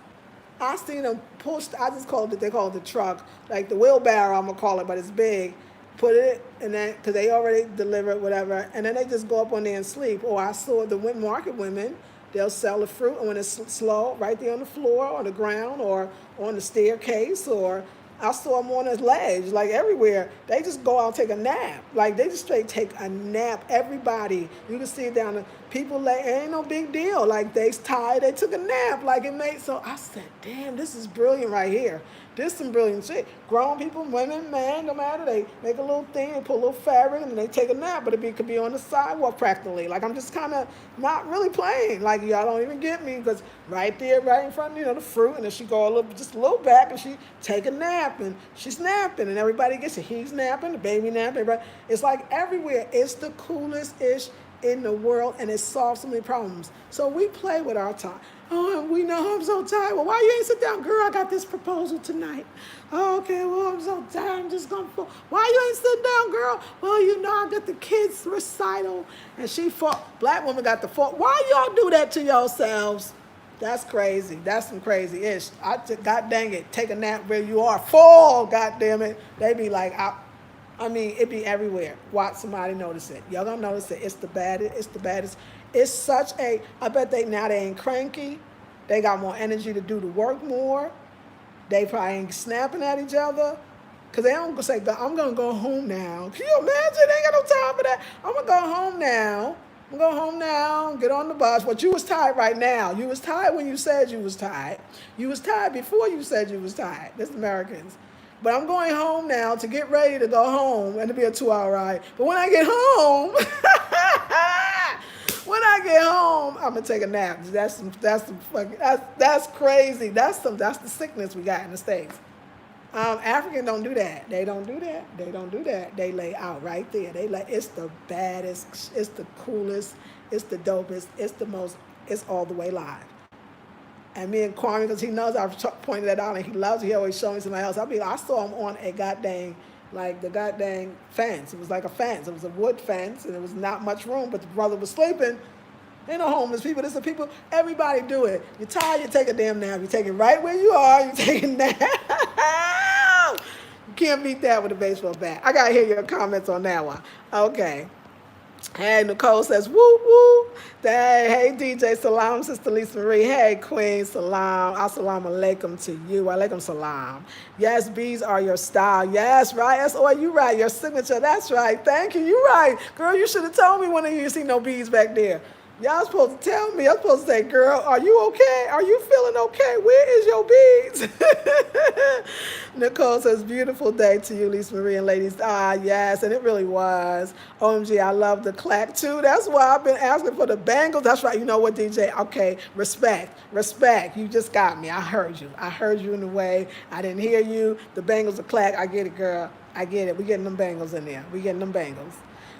I seen them push, they call it the truck, like the wheelbarrow, I'm going to call it, but it's big. Put it in that, because they already deliver it, whatever, and then they just go up on there and sleep. Or I saw the market women, they'll sell the fruit, and when it's slow, right there on the floor, on the ground, or on the staircase, or I saw them on a ledge, like everywhere. They just go out and take a nap. Like, they just straight take a nap. Everybody, you can see it down there. People, like, it ain't no big deal. Like, they tired, they took a nap. Like, it made, so I said, damn, this is brilliant right here. This some brilliant shit. Grown people, women, man, no matter. They make a little thing, they put a little fabric, and then they take a nap. But it could be on the sidewalk practically. Like, I'm just kind of not really playing. Like, y'all don't even get me, because right there, right in front, the fruit, and then she go just a little back, and she take a nap, and she's napping, and everybody gets it. He's napping, the baby napping, everybody. It's like everywhere. It's the coolest-ish in the world, and it solves so many problems. So we play with our time. Oh, we know I'm so tired. Well, why you ain't sit down? Girl, I got this proposal tonight. Oh, okay, well, I'm so tired. I'm just going to fall. Why you ain't sit down, girl? Well, I got the kids' recital. And she fought. Black woman got the fault. Why y'all do that to yourselves? That's crazy. That's some crazy ish. God dang it. Take a nap where you are. Fall, God damn it. They be like, it be everywhere. Watch somebody notice it. Y'all gonna notice it. It's the baddest. It's the baddest. It's such a, I bet they ain't cranky. They got more energy to do the work more. They probably ain't snapping at each other. Because they don't say, I'm going to go home now. Can you imagine? They ain't got no time for that. I'm going to go home now. I'm going to go home now, get on the bus. But you was tired right now. You was tired when you said you was tired. You was tired before you said you was tired. That's Americans. But I'm going home now to get ready to go home, and it'll be a 2-hour ride. But when I get home, I'm gonna take a nap. That's crazy. That's the sickness we got in the States. African don't do that. They don't do that. They don't do that. They lay out right there. It's the baddest. It's the coolest. It's the dopest. It's the most. It's all the way live. And me and Kwame, because he knows I've pointed that out and he loves it, he always shows me somebody else. I saw him on a goddamn, like the goddamn fence. It was like a fence. It was a wood fence and there was not much room, but the brother was sleeping. Ain't no homeless people. There's some people, everybody do it. You're tired, you take a damn nap. You take it right where you are, you take a nap. You can't beat that with a baseball bat. I got to hear your comments on that one. Okay. Hey, Nicole says, woo, woo. Hey, DJ, salam, Sister Lisa Marie. Hey, Queen, salam. Assalamu alaikum to you. Alaikum salam. Yes, bees are your style. Yes, right. That's all you right. Your signature. That's right. Thank you. You right. Girl, you should have told me when you see no bees back there. Y'all supposed to tell me. I'm supposed to say, girl, are you okay? Are you feeling okay? Where is your beads? Nicole says, beautiful day to you, Lisa Marie and ladies. Yes, and it really was. OMG, I love the clack too. That's why I've been asking for the bangles. That's right. You know what, DJ? Okay, respect. You just got me. I heard you in a way. I didn't hear you. The bangles, the clack. I get it, girl. I get it. We getting them bangles in there. We getting them bangles.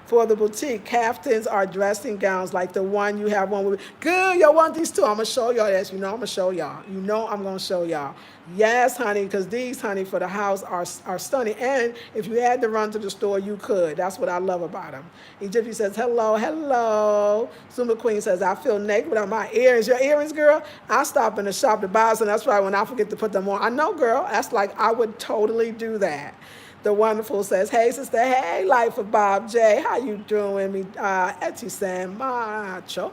For the boutique, caftans are dressing gowns like the one you have on with. Good, y'all want these too. I'm going to show y'all this. I'm going to show y'all. I'm going to show y'all. Yes, honey, because these, honey, for the house are stunning. And if you had to run to the store, you could. That's what I love about them. Egyptian says, hello. Zuma Queen says, I feel naked without my earrings. Your earrings, girl? I stop in the shop to buy some. That's right, when I forget to put them on. I know, girl. That's like, I would totally do that. The Wonderful says, hey, sister, hey, Life of Bob J. How you doing? Etty San Macho.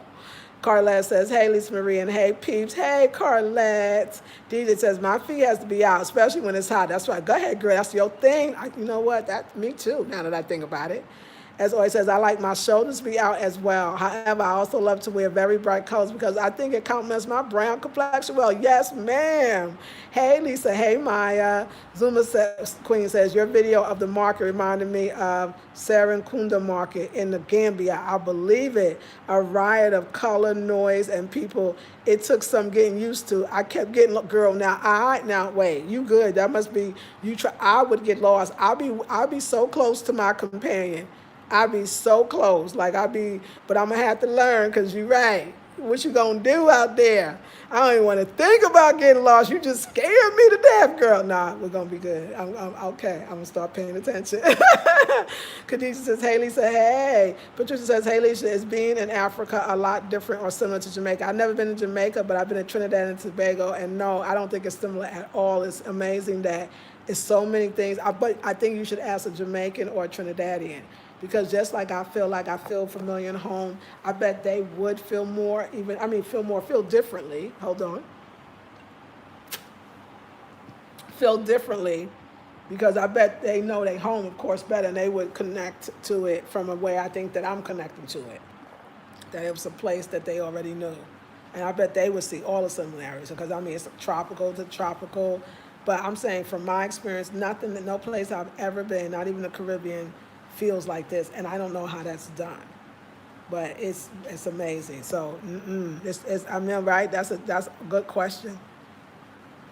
Carlette says, hey, Lisa Marie, and hey, peeps. Hey, Carlette. DJ says, my feet has to be out, especially when it's hot. That's right. Go ahead, girl. That's your thing. You know what? That's me too, now that I think about it. As always says, I like my shoulders to be out as well. However, I also love to wear very bright colors because I think it complements my brown complexion well. Yes, ma'am. Hey, Lisa. Hey, Maya. Zuma Queen says, your video of the market reminded me of Serenkunda Market in the Gambia. I believe it. A riot of color, noise, and people. It took some getting used to. I kept getting, girl, now wait, you good. That must be, you try. I would get lost. I'll be so close to my companion. I be so close, like but I'm gonna have to learn because you're right. What you gonna do out there? I don't even want to think about getting lost. You just scared me to death, girl. Nah, we're gonna be good. I'm okay. I'm gonna start paying attention. Khadijah says, hey Lisa, hey. Patricia says, hey Lisa, is being in Africa a lot different or similar to Jamaica? I've never been to Jamaica, but I've been to Trinidad and Tobago, and no, I don't think it's similar at all. It's amazing that it's so many things. But I think you should ask a Jamaican or a Trinidadian. Because just like I feel familiar and home, I bet they would feel more, feel differently. Hold on. Feel differently because I bet they know they home, of course, better, and they would connect to it from a way I think that I'm connecting to it. That it was a place that they already knew. And I bet they would see all the similarities because, it's tropical to tropical. But I'm saying from my experience, no place I've ever been, not even the Caribbean, feels like this, and I don't know how that's done, but it's amazing. So right. That's a good question.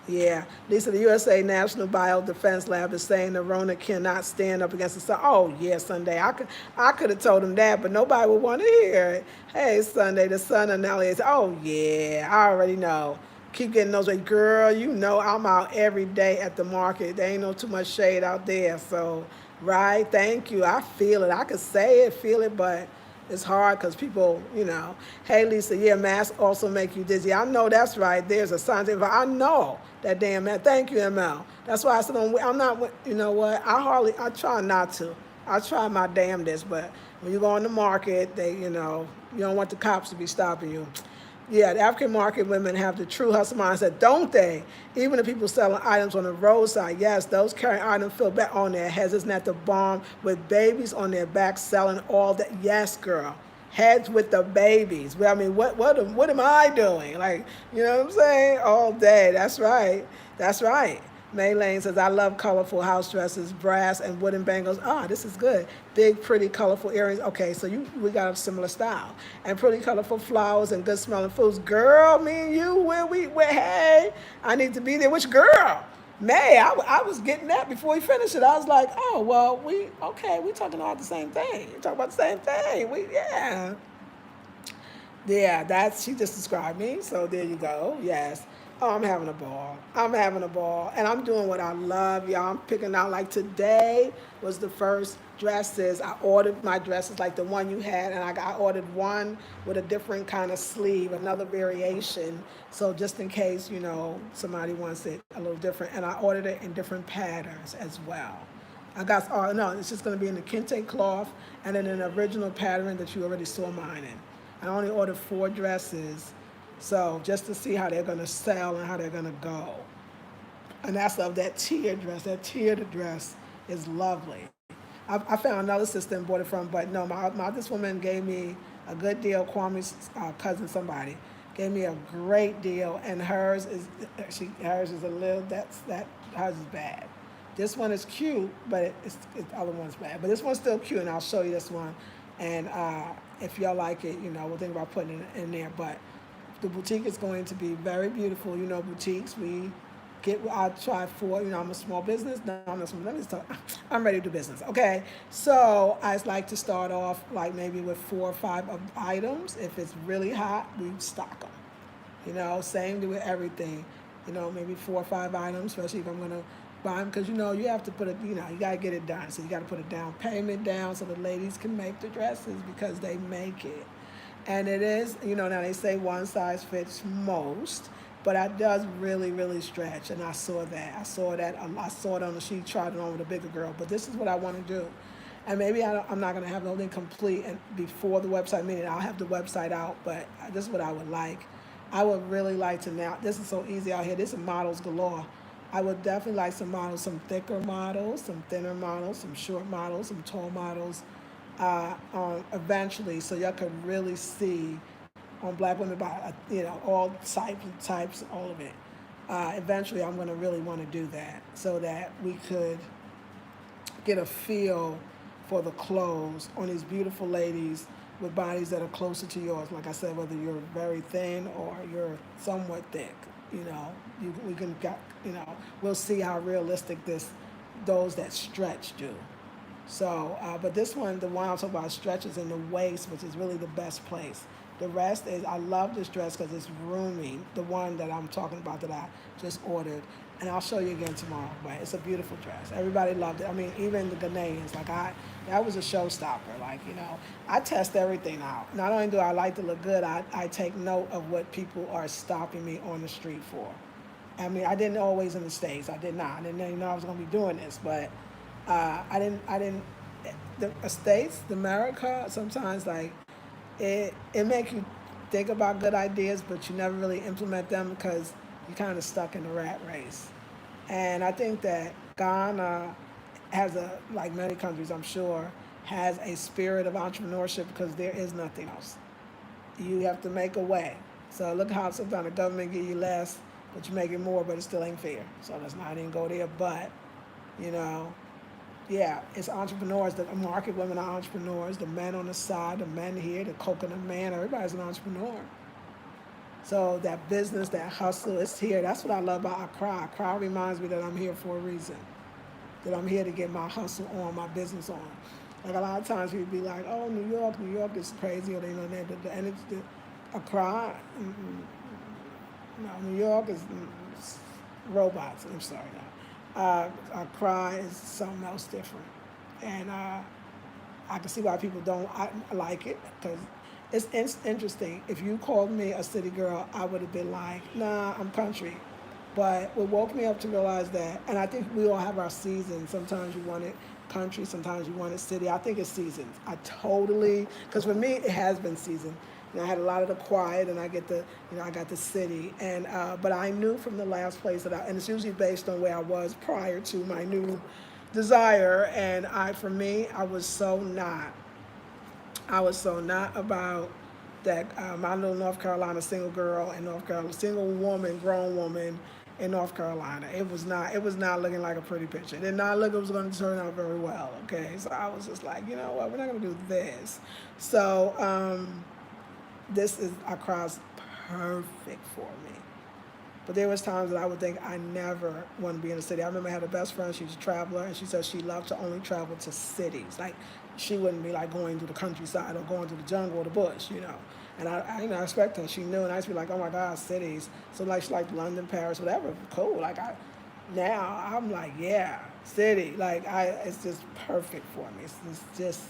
Yeah, Lisa, the USA National Bio Defense Lab is saying the Rona cannot stand up against the sun. Oh yeah, Sunday. I could have told them that, but nobody would want to hear it. Hey, Sunday, the sun analysis. Oh yeah, I already know. Keep getting those way, girl. You know I'm out every day at the market. There ain't no too much shade out there, so. Right, thank you. I feel it. I could say it, feel it, but it's hard because people, Hey, Lisa, yeah, masks also make you dizzy. I know that's right. There's a scientific. I know that damn man. Thank you, ML. That's why I said I'm not. You know what? I try not to. I try my damnedest, but when you go on the market, you don't want the cops to be stopping you. Yeah, the African market women have the true hustle mindset, don't they? Even the people selling items on the roadside, yes, those carrying items feel back on their heads. Isn't that the bomb with babies on their backs selling all that? Yes, girl. Heads with the babies. Well, what am I doing? Like, you know what I'm saying? All day. That's right. That's right. May Lane says, I love colorful house dresses, brass and wooden bangles. This is good. Big, pretty, colorful earrings. Okay, so we got a similar style. And pretty, colorful flowers and good smelling foods. Girl, me and you, hey, I need to be there. Which girl? May, I was getting that before we finished it. I was like, oh, well, we talking about the same thing. We talking about the same thing. Yeah, she just described me. So there you go. Yes. Oh, I'm having a ball. And I'm doing what I love, y'all. I'm picking out, like today was the first dresses. I ordered my dresses like the one you had, and I ordered one with a different kind of sleeve, another variation. So just in case, somebody wants it a little different. And I ordered it in different patterns as well. It's just going to be in the kente cloth and in an original pattern that you already saw mine in. I only ordered 4 dresses. So just to see how they're going to sell and how they're going to go. And that's of that tiered dress. That tiered dress is lovely. I found another sister and bought it from, but no, this woman gave me a good deal. Kwame's cousin, somebody, gave me a great deal, and hers is a little, hers is bad. This one is cute, but the other one's bad. But this one's still cute, and I'll show you this one. And if y'all like it, we'll think about putting it in there. But the boutique is going to be very beautiful. Boutiques, I try for, I'm a small business. No, I'm not small. Let me start. I'm ready to do business. Okay. So I like to start off like maybe with 4 or 5 items. If it's really hot, we stock them. Same with everything. Maybe 4 or 5 items, especially if I'm going to buy them. Because, you have to put it, you got to get it done. So you got to put a down payment down so the ladies can make the dresses because they make it. And it is, now they say one size fits most, but it does really, really stretch. And I saw that. I saw it on the sheet, tried it on with a bigger girl. But this is what I want to do. And maybe I'm not going to have the whole thing complete before the website meeting. I'll have the website out, but this is what I would like. I would really like to now, this is so easy out here. This is models galore. I would definitely like some models, some thicker models, some thinner models, some short models, some tall models. eventually, so y'all could really see on Black Women by all types, all of it. Eventually, I'm going to really want to do that so that we could get a feel for the clothes on these beautiful ladies with bodies that are closer to yours. Like I said, whether you're very thin or you're somewhat thick, we can we'll see how realistic those that stretch do. So, but this one, the one I'm talking about, stretches in the waist, which is really the best place. The rest is, I love this dress because it's roomy. The one that I'm talking about that I just ordered, and I'll show you again tomorrow. But it's a beautiful dress. Everybody loved it. I mean, even the Ghanaians, that was a showstopper. I test everything out. Not only do I like to look good, I take note of what people are stopping me on the street for. I mean, I didn't always in the States. I did not. I didn't know I was going to be doing this, but I didn't. The States, the America, sometimes it makes you think about good ideas, but you never really implement them because you're kind of stuck in the rat race. And I think that Ghana has like many countries, I'm sure, has a spirit of entrepreneurship because there is nothing else. You have to make a way. So look how sometimes the government give you less, but you make it more, but it still ain't fair. So let's not even go there. But you know, yeah, it's entrepreneurs. The market women are entrepreneurs. The men on the side, the men here, the coconut man, everybody's an entrepreneur. So that business, that hustle, it's here. That's what I love about Accra. Accra reminds me that I'm here for a reason. That I'm here to get my hustle on, my business on. Like a lot of times people be like, "Oh, New York is crazy," or they know that. But the energy, Accra, no, New York is robots. I'm sorry now. Accra is something else different, and I can see why people don't like it because it's interesting. If you called me a city girl, I would have been like, nah, I'm country. But what woke me up to realize that, and I think we all have our seasons. Sometimes you want it country, sometimes you want it city. I think it's seasons. Because for me, it has been season. I had a lot of the quiet, and I got the city. And but I knew from the last place and it's usually based on where I was prior to my new desire. And for me, I was so not about that. My little North Carolina single girl in North Carolina, single woman, grown woman in North Carolina. It was not. It was not looking like a pretty picture. It did not look. It was going to turn out very well. Okay, so I was just like, you know what? We're not going to do this. So this is across perfect for me. But there was times that I would think I never want to be in a city. I remember I had a best friend, she's a traveler, and she said she loved to only travel to cities. Like, she wouldn't be like going to the countryside or going to the jungle or the bush. And I respect her. She knew, and I used to be like, oh my God, cities. So like, she liked London, Paris, whatever. Cool. Now I'm like, yeah, city. It's just perfect for me. It's just,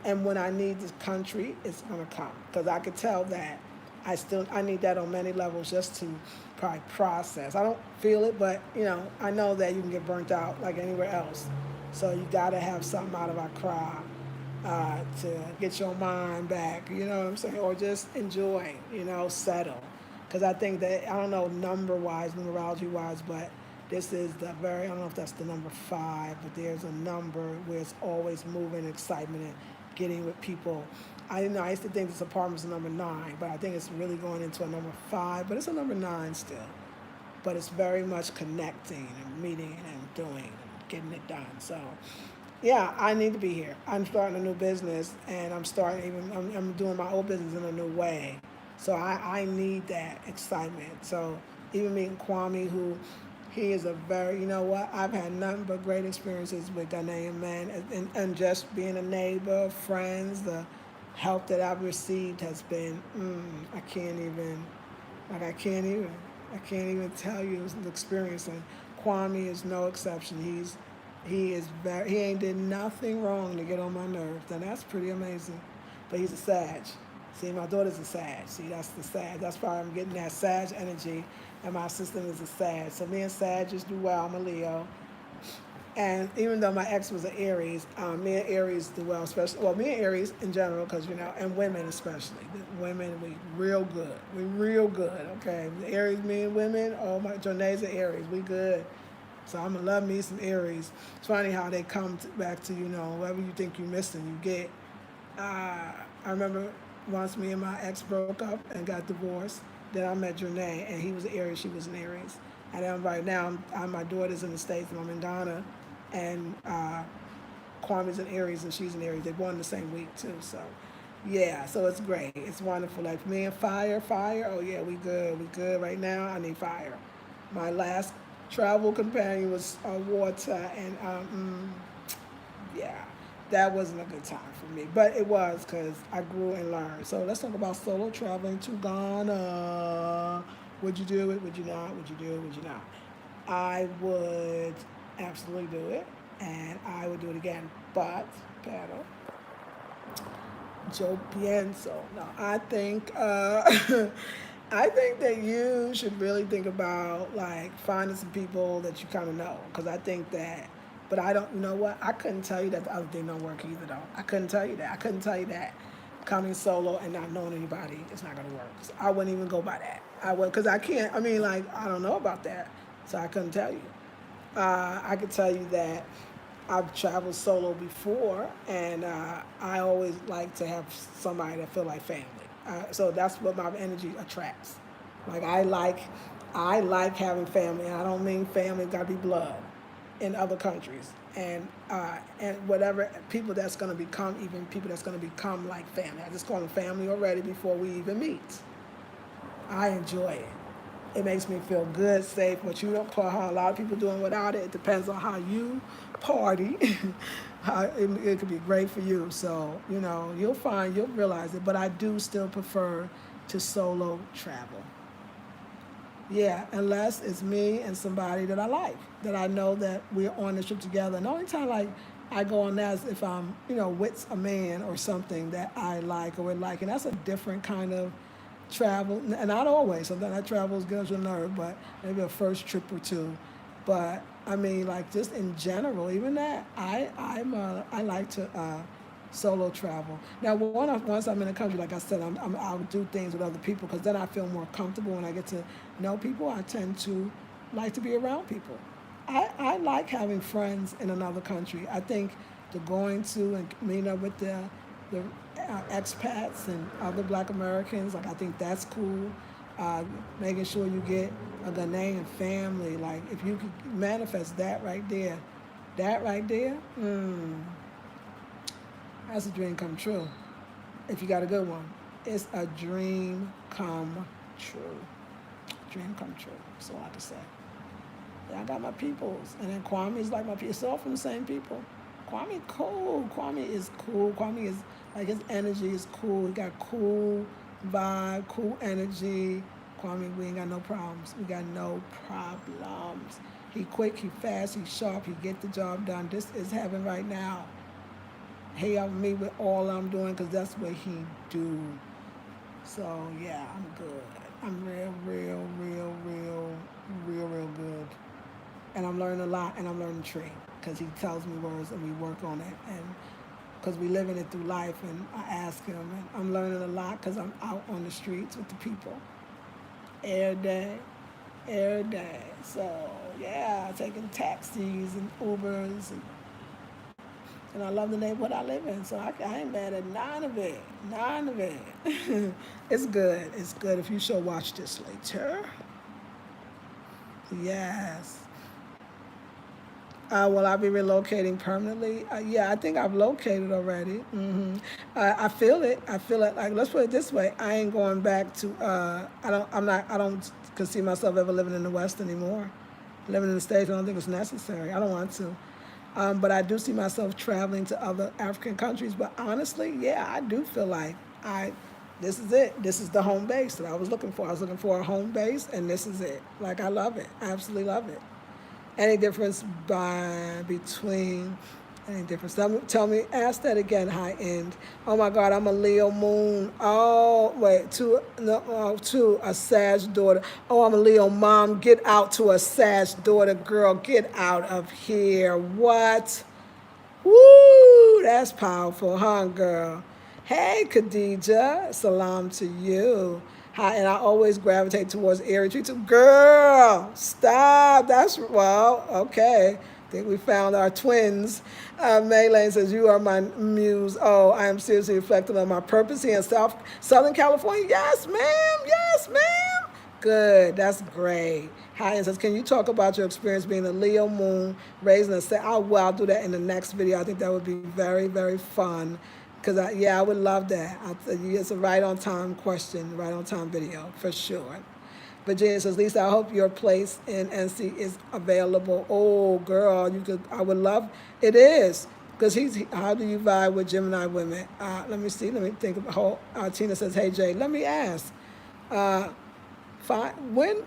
and when I need this country, it's gonna come because I could tell that I need that on many levels just to probably process. I don't feel it, but I know that you can get burnt out like anywhere else. So you gotta have something out of Accra to get your mind back. You know what I'm saying? Or just enjoy. Settle. Because I think that I don't know numerology wise, but this is I don't know if that's the number 5, but there's a number where it's always moving, excitement, and getting with people. I used to think this apartment's a number 9, but I think it's really going into a number 5, but it's a number 9 still. But it's very much connecting and meeting and doing and getting it done. So, yeah, I need to be here. I'm starting a new business, and I'm doing my old business in a new way. So I need that excitement. So even meeting Kwame, he is a very, I've had nothing but great experiences with Ghanaian men, and just being a neighbor, friends, the help that I've received has been, I can't even tell you the experience. And Kwame is no exception. He ain't did nothing wrong to get on my nerves, and that's pretty amazing. But he's a Sag. See, my daughter's a Sag. See, that's the Sag. That's why I'm getting that Sag energy, and my assistant is a Sag. So me and Sag just do well. I'm a Leo. And even though my ex was an Aries, me and Aries do well, me and Aries in general, because, and women especially. The women, we real good. We real good, okay? The Aries, me and women, oh my, Jone's an Aries, we good. So I'm gonna love me some Aries. It's funny how they come back to, whatever you think you're missing, you get. I remember once me and my ex broke up and got divorced. Then I met Janae, and he was an Aries, she was an Aries. And then right now, my daughter's in the States, and I'm in Ghana, and Kwame's an Aries, and she's an Aries. They born the same week too, so yeah, so it's great. It's wonderful. Like me and fire. Oh yeah, we good. We good right now. I need fire. My last travel companion was water, and yeah, that wasn't a good time for me, but it was because I grew and learned. So let's talk about solo traveling to Ghana. Would you do it? Would you not? Would you do it? Would you not? I would absolutely do it, and I would do it again. But, pero, yo pienso. No, I think I think that you should really think about like finding some people that you kind of know, because I think that. But I don't. You know what? I couldn't tell you that the other thing don't work either, though. I couldn't tell you that. I couldn't tell you that coming solo and not knowing anybody is not gonna work. So I wouldn't even go by that. I would, because I can't. I mean, like I don't know about that, so I couldn't tell you. I could tell you that I've traveled solo before, and I always like to have somebody that feel like family. So that's what my energy attracts. Like I like having family, and I don't mean family got to be blood in other countries, and whatever people that's going to become, even people that's going to become like family. I just call them family already before we even meet. I enjoy it. It makes me feel good, safe. But you don't put how a lot of people doing without it. It depends on how you party. It could be great for you. So you'll realize it. But I do still prefer to solo travel. Yeah, unless it's me and somebody that I like, that I know that we're on the trip together. And the only time like I go on that is if I'm, with a man or something that I like or would like, and that's a different kind of travel. And not always. Sometimes that travel gets your nerve, but maybe a first trip or two. But I mean, like just in general, even that I like to solo travel. Now, once I'm in a country, like I said, I'll do things with other people because then I feel more comfortable when I get to know people. I tend to like to be around people. I like having friends in another country. I think the going to and meeting up with the expats and other Black Americans, like I think that's cool. Making sure you get a Ghanaian family, like if you could manifest that right there, that's a dream come true. If you got a good one, it's a dream come true. Dream come true. That's all I can say. Yeah, I got my peoples, and then Kwame's like my people. It's all from the same people. Kwame cool. Kwame is cool. Kwame is like his energy is cool. He got cool vibe, cool energy. Kwame, we ain't got no problems. We got no problems. He quick, he fast, he sharp, he get the job done. This is heaven right now. He help me with all I'm doing because that's what he do. So yeah, I'm good. I'm real good. And I'm learning a lot, and I'm learning tree because he tells me words and we work on it, and because we living it through life, and I ask him, and I'm learning a lot because I'm out on the streets with the people every day. So yeah, taking taxis and Ubers, and I love the neighborhood I live in, so I ain't mad at none of it. It's good. It's good if you shall watch this later. Yes. Will I be relocating permanently? Yeah, I think I've located already. I feel it. Like, let's put it this way: I ain't going back to. I don't could see myself ever living in the West anymore. Living in the States, I don't think it's necessary. I don't want to. But I do see myself traveling to other African countries. But honestly, yeah, I do feel like this is it. This is the home base that I was looking for. I was looking for a home base, and this is it. Like, I love it. I absolutely love it. Any difference between any difference? Tell me, ask that again, high end. Oh my God, I'm a Leo moon. Oh, wait, to a Sag daughter. Oh, I'm a Leo mom. Get out to a Sag daughter, girl. Get out of here. What? Woo, that's powerful, huh, girl? Hey, Khadija. Salam to you. And I always gravitate towards airy treats. Girl, stop. That's, well, okay. I think we found our twins. Maylane says, you are my muse. Oh, I am seriously reflecting on my purpose here in Southern California. Yes, ma'am. Yes, ma'am. Good. That's great. Hyatt says, can you talk about your experience being a Leo moon, raising a set? Oh, well, I'll do that in the next video. I think that would be very, very fun. Because, I would love that. It's a right on time question, right on time video, for sure. Virginia says, Lisa, I hope your place in NC is available. Oh, girl, I would love, it is. Because how do you vibe with Gemini women? Let me see, let me think of, Tina says, hey, Jay, let me ask. When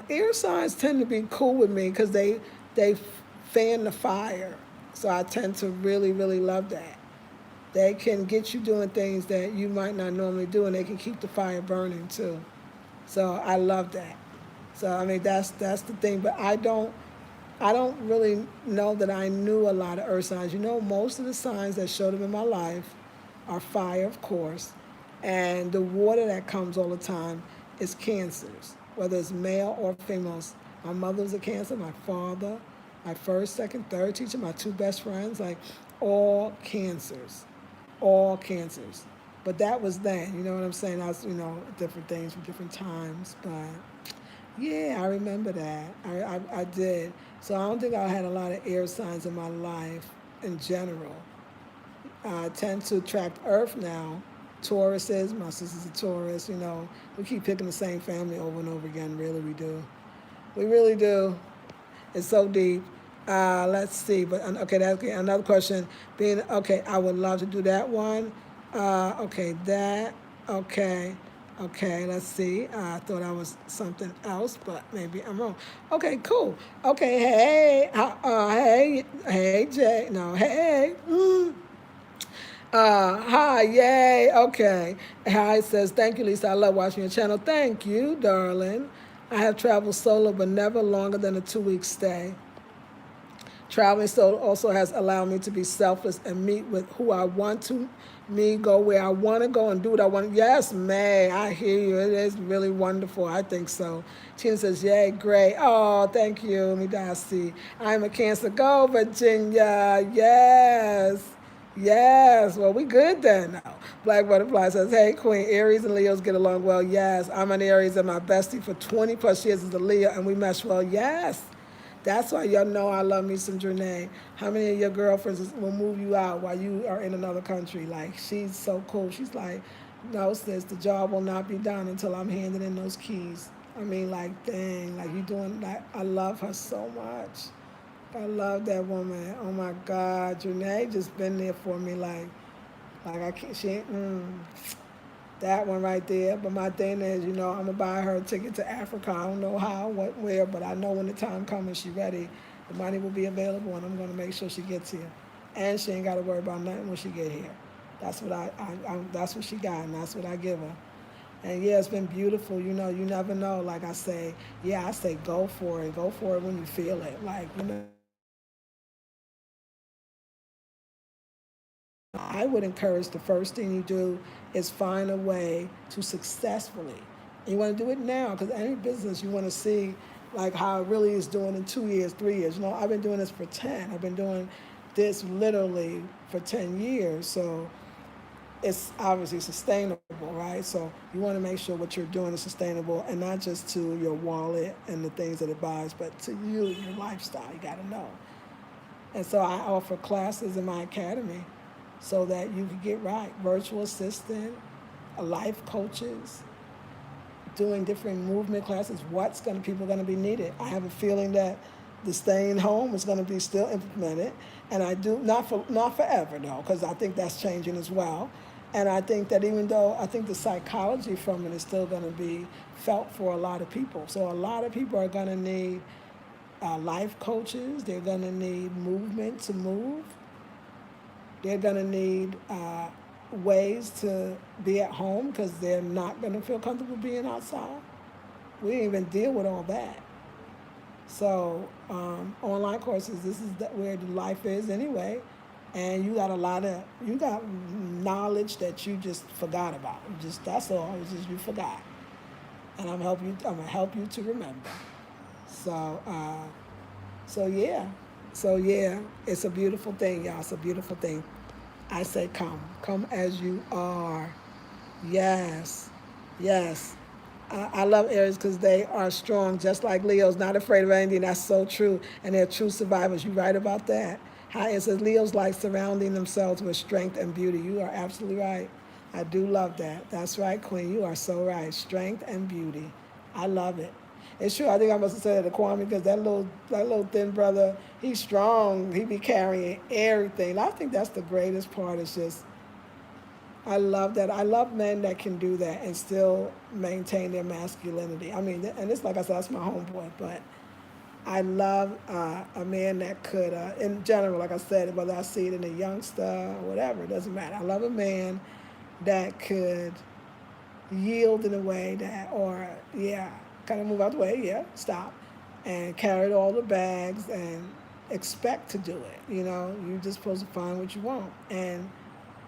air signs tend to be cool with me because they fan the fire. So I tend to really, really love that. They can get you doing things that you might not normally do, and they can keep the fire burning too. So I love that. So I mean that's the thing. But I don't really know that I knew a lot of earth signs. Most of the signs that showed up in my life are fire, of course, and the water that comes all the time is cancers, whether it's male or females. My mother was a Cancer, my father, my first, second, third teacher, my two best friends, like all cancers. All cancers. But that was then, you know what I'm saying? I was, different things from different times. But yeah, I remember that. I did. So I don't think I had a lot of air signs in my life in general. I tend to attract Earth now. Tauruses, my sister's a Taurus, we keep picking the same family over and over again, really we do. We really do. It's so deep. Let's see, but okay, that's another question. I would love to do that one. Okay, let's see. I thought I was something else, but maybe I'm wrong. Okay, cool. Okay, hey, Jay. No, hey. Hi, yay, okay. Hi says, thank you, Lisa. I love watching your channel. Thank you, darling. I have traveled solo, but never longer than a 2-week stay. Traveling solo also has allowed me to be selfless and meet with who I want to go where I want to go and do what I want. Yes, May, I hear you. It is really wonderful. I think so. Tina says, yay, great. Oh, thank you, Midasi. I'm a Cancer. Go, Virginia. Yes. Yes, well, we good then. No. Black Butterfly says, hey, Queen, Aries and Leos get along well. Yes, I'm an Aries and my bestie for 20 plus years is a Leo, and we mesh well. Yes, that's why y'all know I love me some Janae. How many of your girlfriends will move you out while you are in another country? Like, she's so cool. She's like, no, sis, the job will not be done until I'm handing in those keys. I mean, like, dang, like you doing that. I love her so much. I love that woman. Oh my God, Janae just been there for me. Like I can't. That one right there. But my thing is, I'm gonna buy her a ticket to Africa. I don't know how, what, where, but I know when the time comes and she's ready, the money will be available, and I'm gonna make sure she gets here, and she ain't got to worry about nothing when she get here. That's what that's what she got, and that's what I give her. And yeah, it's been beautiful. You never know. Like I say, go for it. Go for it when you feel it. Like, I would encourage the first thing you do is find a way to successfully. And you want to do it now, because any business you want to see like how it really is doing in 2 years, 3 years. I've been doing this for 10. I've been doing this literally for 10 years. So it's obviously sustainable, right? So you want to make sure what you're doing is sustainable, and not just to your wallet and the things that it buys, but to you, your lifestyle. You got to know. And so I offer classes in my academy so that you can get right. Virtual assistant, life coaches, doing different movement classes. People going to be needed. I have a feeling that the staying home is going to be still implemented, and I do not forever though, because I think that's changing as well. And I think that even though I think the psychology from it is still going to be felt for a lot of people. So a lot of people are going to need life coaches. They're going to need movement to move. They're going to need ways to be at home because they're not going to feel comfortable being outside. We didn't even deal with all that. So online courses, this is where the life is anyway. And you got knowledge that you just forgot about. That's all. It's just you forgot. and I'm gonna help you to remember. So, so yeah, so yeah, it's a beautiful thing, y'all. It's a beautiful thing. I say, come as you are. Yes, yes. I love Aries because they are strong, just like Leos, not afraid of anything. That's so true, and they're true survivors. You're right about that. How it says Leos like surrounding themselves with strength and beauty. You are absolutely right. I do love that. That's right, Queen. You are so right. Strength and beauty. I love it. It's true. I think I must have said it to Kwame because that little thin brother, he's strong. He be carrying everything. And I think that's the greatest part. Is just I love that. I love men that can do that and still maintain their masculinity. I mean, and it's like I said, that's my homeboy, but I love a man that could, in general, like I said, whether I see it in a youngster or whatever, it doesn't matter. I love a man that could yield in a way that, or yeah, kind of move out the way, yeah, stop, and carry all the bags and expect to do it. You're just supposed to find what you want and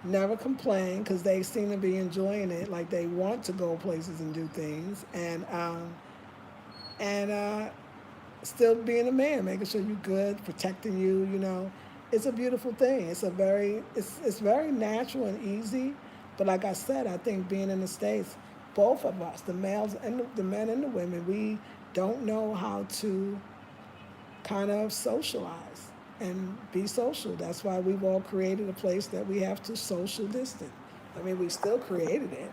never complain because they seem to be enjoying it, like they want to go places and do things, and still being a man, making sure you're good, protecting you. It's a beautiful thing. It's very natural and easy. But like I said, I think being in the States, both of us, the males and the men and the women, we don't know how to kind of socialize and be social. That's why we've all created a place that we have to social distance. I mean, we still created it.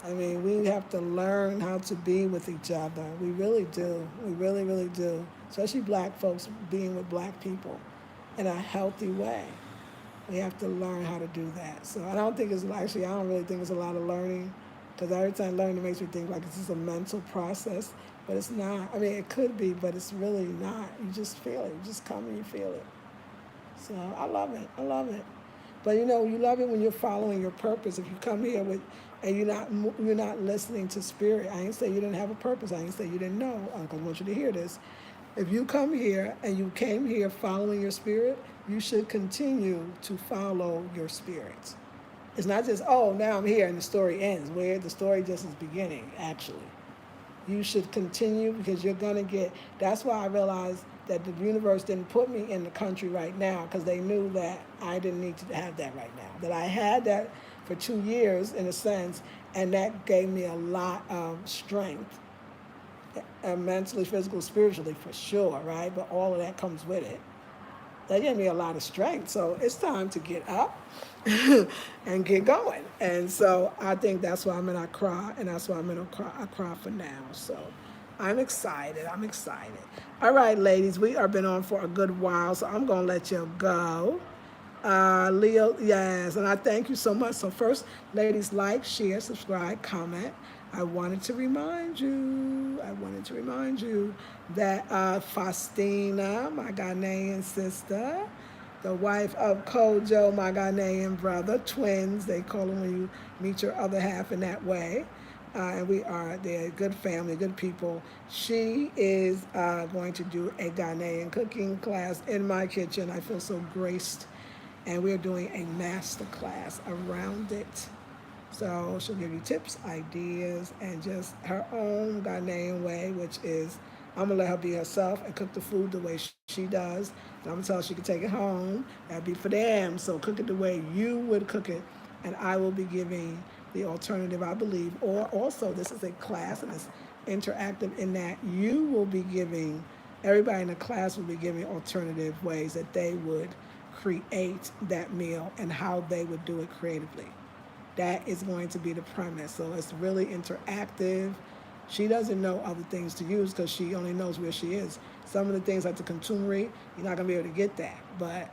I mean, we have to learn how to be with each other. We really do. We really, really do. Especially black folks being with black people in a healthy way. We have to learn how to do that. So I don't really think it's a lot of learning because every time learning makes me think like it's just a mental process, but it's not. I mean, it could be, but it's really not. You just feel it. You just come and you feel it. So I love it. I love it. But you love it when you're following your purpose. If you come here and you're not listening to spirit. I ain't say you didn't have a purpose. I ain't say you didn't know. I want you to hear this. If you come here and you came here following your spirit, you should continue to follow your spirit. It's not just, oh, now I'm here and the story ends, where the story just is beginning, actually. You should continue because you're going to that's why I realized that the universe didn't put me in the country right now because they knew that I didn't need to have that right now. That I had that for 2 years in a sense, and that gave me a lot of strength, mentally, physical, spiritually for sure, right? But all of that comes with it. That gave me a lot of strength. So it's time to get up and get going. And so I think that's why I'm in Accra, and that's why I'm in Accra for now. So I'm excited. I'm excited. All right, ladies, we have been on for a good while, so I'm going to let you go. Leo, yes, and I thank you so much. So first, ladies, like, share, subscribe, comment. I wanted to remind you that Faustina, my Ghanaian sister, the wife of Kojo, my Ghanaian brother, twins, they call them when you meet your other half in that way. And they're a good family, good people. She is going to do a Ghanaian cooking class in my kitchen. I feel so graced. And we're doing a master class around it. So she'll give you tips, ideas, and just her own Ghanaian way, which is I'm going to let her be herself and cook the food the way she does. And I'm going to tell her she can take it home. That'd be for them. So cook it the way you would cook it. And I will be giving the alternative, I believe. Or also, this is a class and it's interactive in that you will be giving, everybody in the class will be giving alternative ways that they would create that meal and how they would do it creatively. That is going to be the premise. So it's really interactive. She doesn't know other things to use because she only knows where she is. Some of the things like the contumely, you're not going to be able to get that. But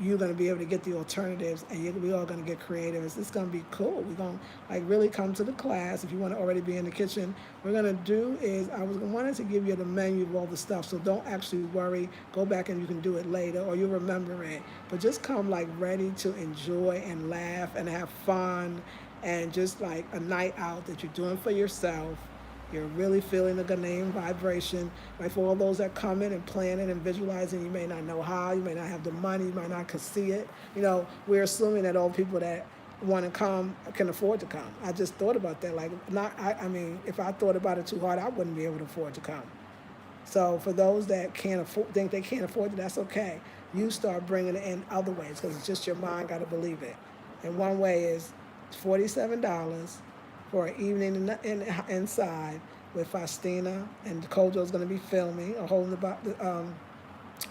you're going to be able to get the alternatives, and we're all going to get creative. It's going to be cool. We're going to really come to the class. If you want to already be in the kitchen, what we're going to do is wanted to give you the menu of all the stuff, so don't actually worry. Go back and you can do it later, or you'll remember it. But just come ready to enjoy and laugh and have fun, and just like a night out that you're doing for yourself. You're really feeling the Ghanaian vibration. Like for all those that come in and planning and visualizing, you may not know how, you may not have the money, you might not could see it. We're assuming that all people that want to come can afford to come. I just thought about that. Like, I mean, if I thought about it too hard, I wouldn't be able to afford to come. So for those that can't afford, think they can't afford it, that's okay. You start bringing it in other ways because it's just your mind got to believe it. And one way is $47 for an evening inside with Faustina, and Kojo's going to be filming or holding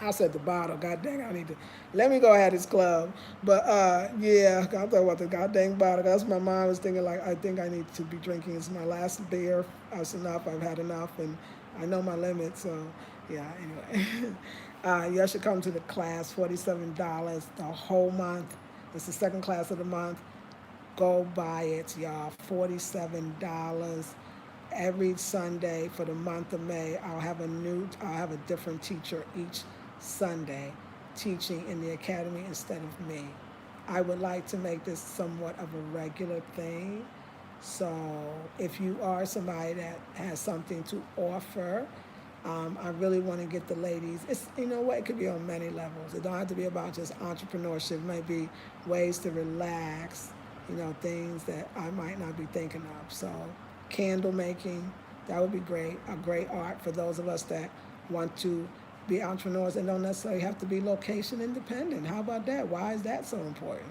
I said the bottle. God dang, I need to. Let me go ahead this club. But yeah, I thought about the god dang bottle. That's what my mind was thinking. Like, I think I need to be drinking. It's my last beer. That's enough. I've had enough, and I know my limit. So yeah. Anyway, you should come to the class. $47 the whole month. It's the second class of the month. Go buy it, y'all. $47 every Sunday for the month of May. I'll have a different teacher each Sunday teaching in the academy instead of me. I would like to make this somewhat of a regular thing. So if you are somebody that has something to offer, I really want to get the ladies. It's, you know what, it could be on many levels. It don't have to be about just entrepreneurship. It might be ways to relax, things that I might not be thinking of. So candle making, that would be great. A great art for those of us that want to be entrepreneurs and don't necessarily have to be location independent. How about that? Why is that so important?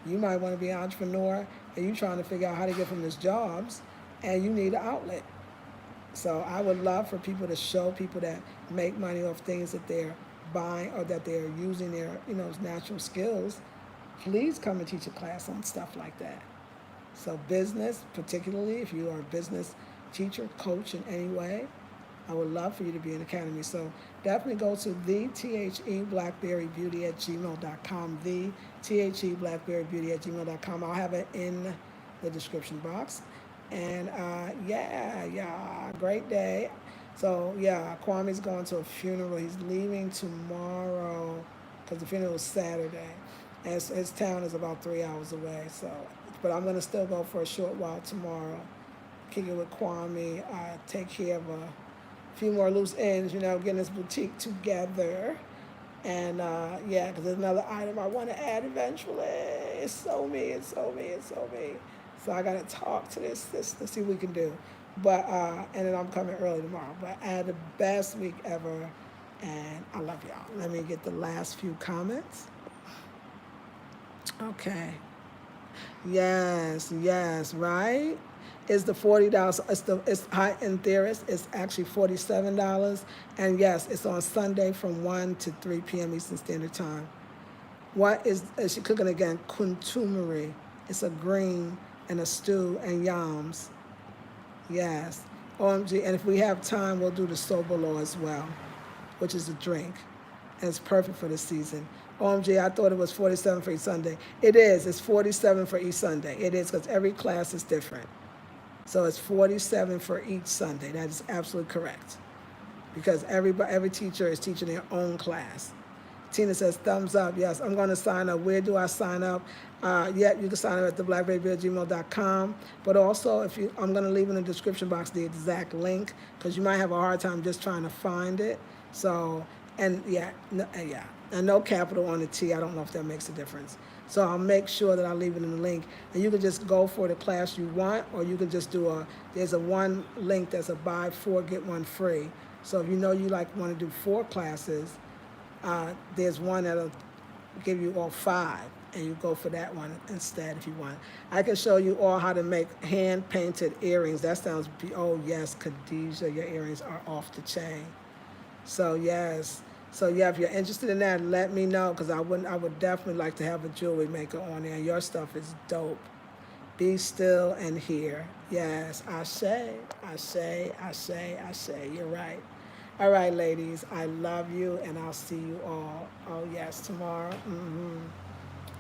You might want to be an entrepreneur and you're trying to figure out how to get from these jobs and you need an outlet. So I would love for people to show people that make money off things that they're buying or that they're using their, natural skills. Please come and teach a class on stuff like that. So business, particularly if you are a business teacher, coach in any way, I would love for you to be in the academy. So definitely go to thethe blackberrybeauty@gmail.com, thethe blackberrybeauty@gmail.com. I'll have it in the description box. And yeah, great day. So yeah, Kwame's going to a funeral. He's leaving tomorrow because the funeral is Saturday. And his town is about 3 hours away. So, but I'm going to still go for a short while tomorrow. Kick it with Kwame. Take care of a few more loose ends, getting this boutique together. And yeah, because there's another item I want to add eventually. It's so me. So I got to talk to this to see what we can do. But, and then I'm coming early tomorrow. But I had the best week ever. And I love y'all. Let me get the last few comments. Okay. Yes, right? It's the $40. It's high in theorist. It's actually $47. And yes, it's on Sunday from 1 to 3 p.m. Eastern Standard Time. What is she cooking again? Kuntumari. It's a green and a stew and yams. Yes. OMG. And if we have time, we'll do the sobolo as well, which is a drink. And it's perfect for the season. OMG, I thought it was 47 for each Sunday. It is. It's 47 for each Sunday. It is, because every class is different. So it's 47 for each Sunday. That is absolutely correct. Because every teacher is teaching their own class. Tina says, thumbs up. Yes, I'm going to sign up. Where do I sign up? You can sign up at theblackberrybeauty@gmail.com. But also, I'm going to leave in the description box the exact link, because you might have a hard time just trying to find it. So, and no capital on the T. I don't know if that makes a difference. So I'll make sure that I leave it in the link. And you can just go for the class you want, or you can just do there's a one link that's a buy 4, get 1 free. So if you want to do 4 classes, there's one that'll give you all 5, and you go for that one instead if you want. I can show you all how to make hand-painted earrings. That sounds, oh yes, Khadijah, your earrings are off the chain. So yes. So yeah, if you're interested in that, let me know, because I would definitely like to have a jewelry maker on there. Your stuff is dope. Be still and hear. Yes, Ashe. You're right. All right, ladies, I love you, and I'll see you all. Oh yes, tomorrow.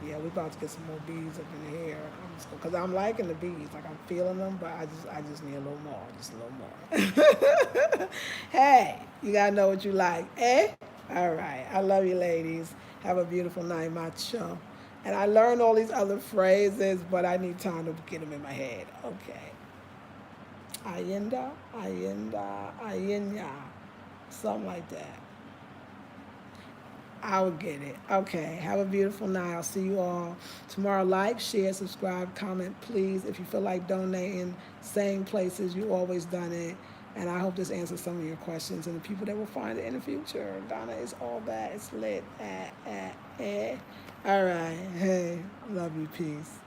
Yeah, we're about to get some more beads up in here. Because I'm liking the beads, like I'm feeling them, but I just need a little more, Hey, you gotta know what you like, eh? All right, I love you, ladies. Have a beautiful night, macho. And I learned all these other phrases, but I need time to get them in my head. Okay. Ayenda, ayenya. Something like that. I would get it. Okay. Have a beautiful night. I'll see you all tomorrow. Like, share, subscribe, comment, please. If you feel like donating, same places you always done it. And I hope this answers some of your questions and the people that will find it in the future. Donna is all that. It's lit. All right. Hey, love you. Peace.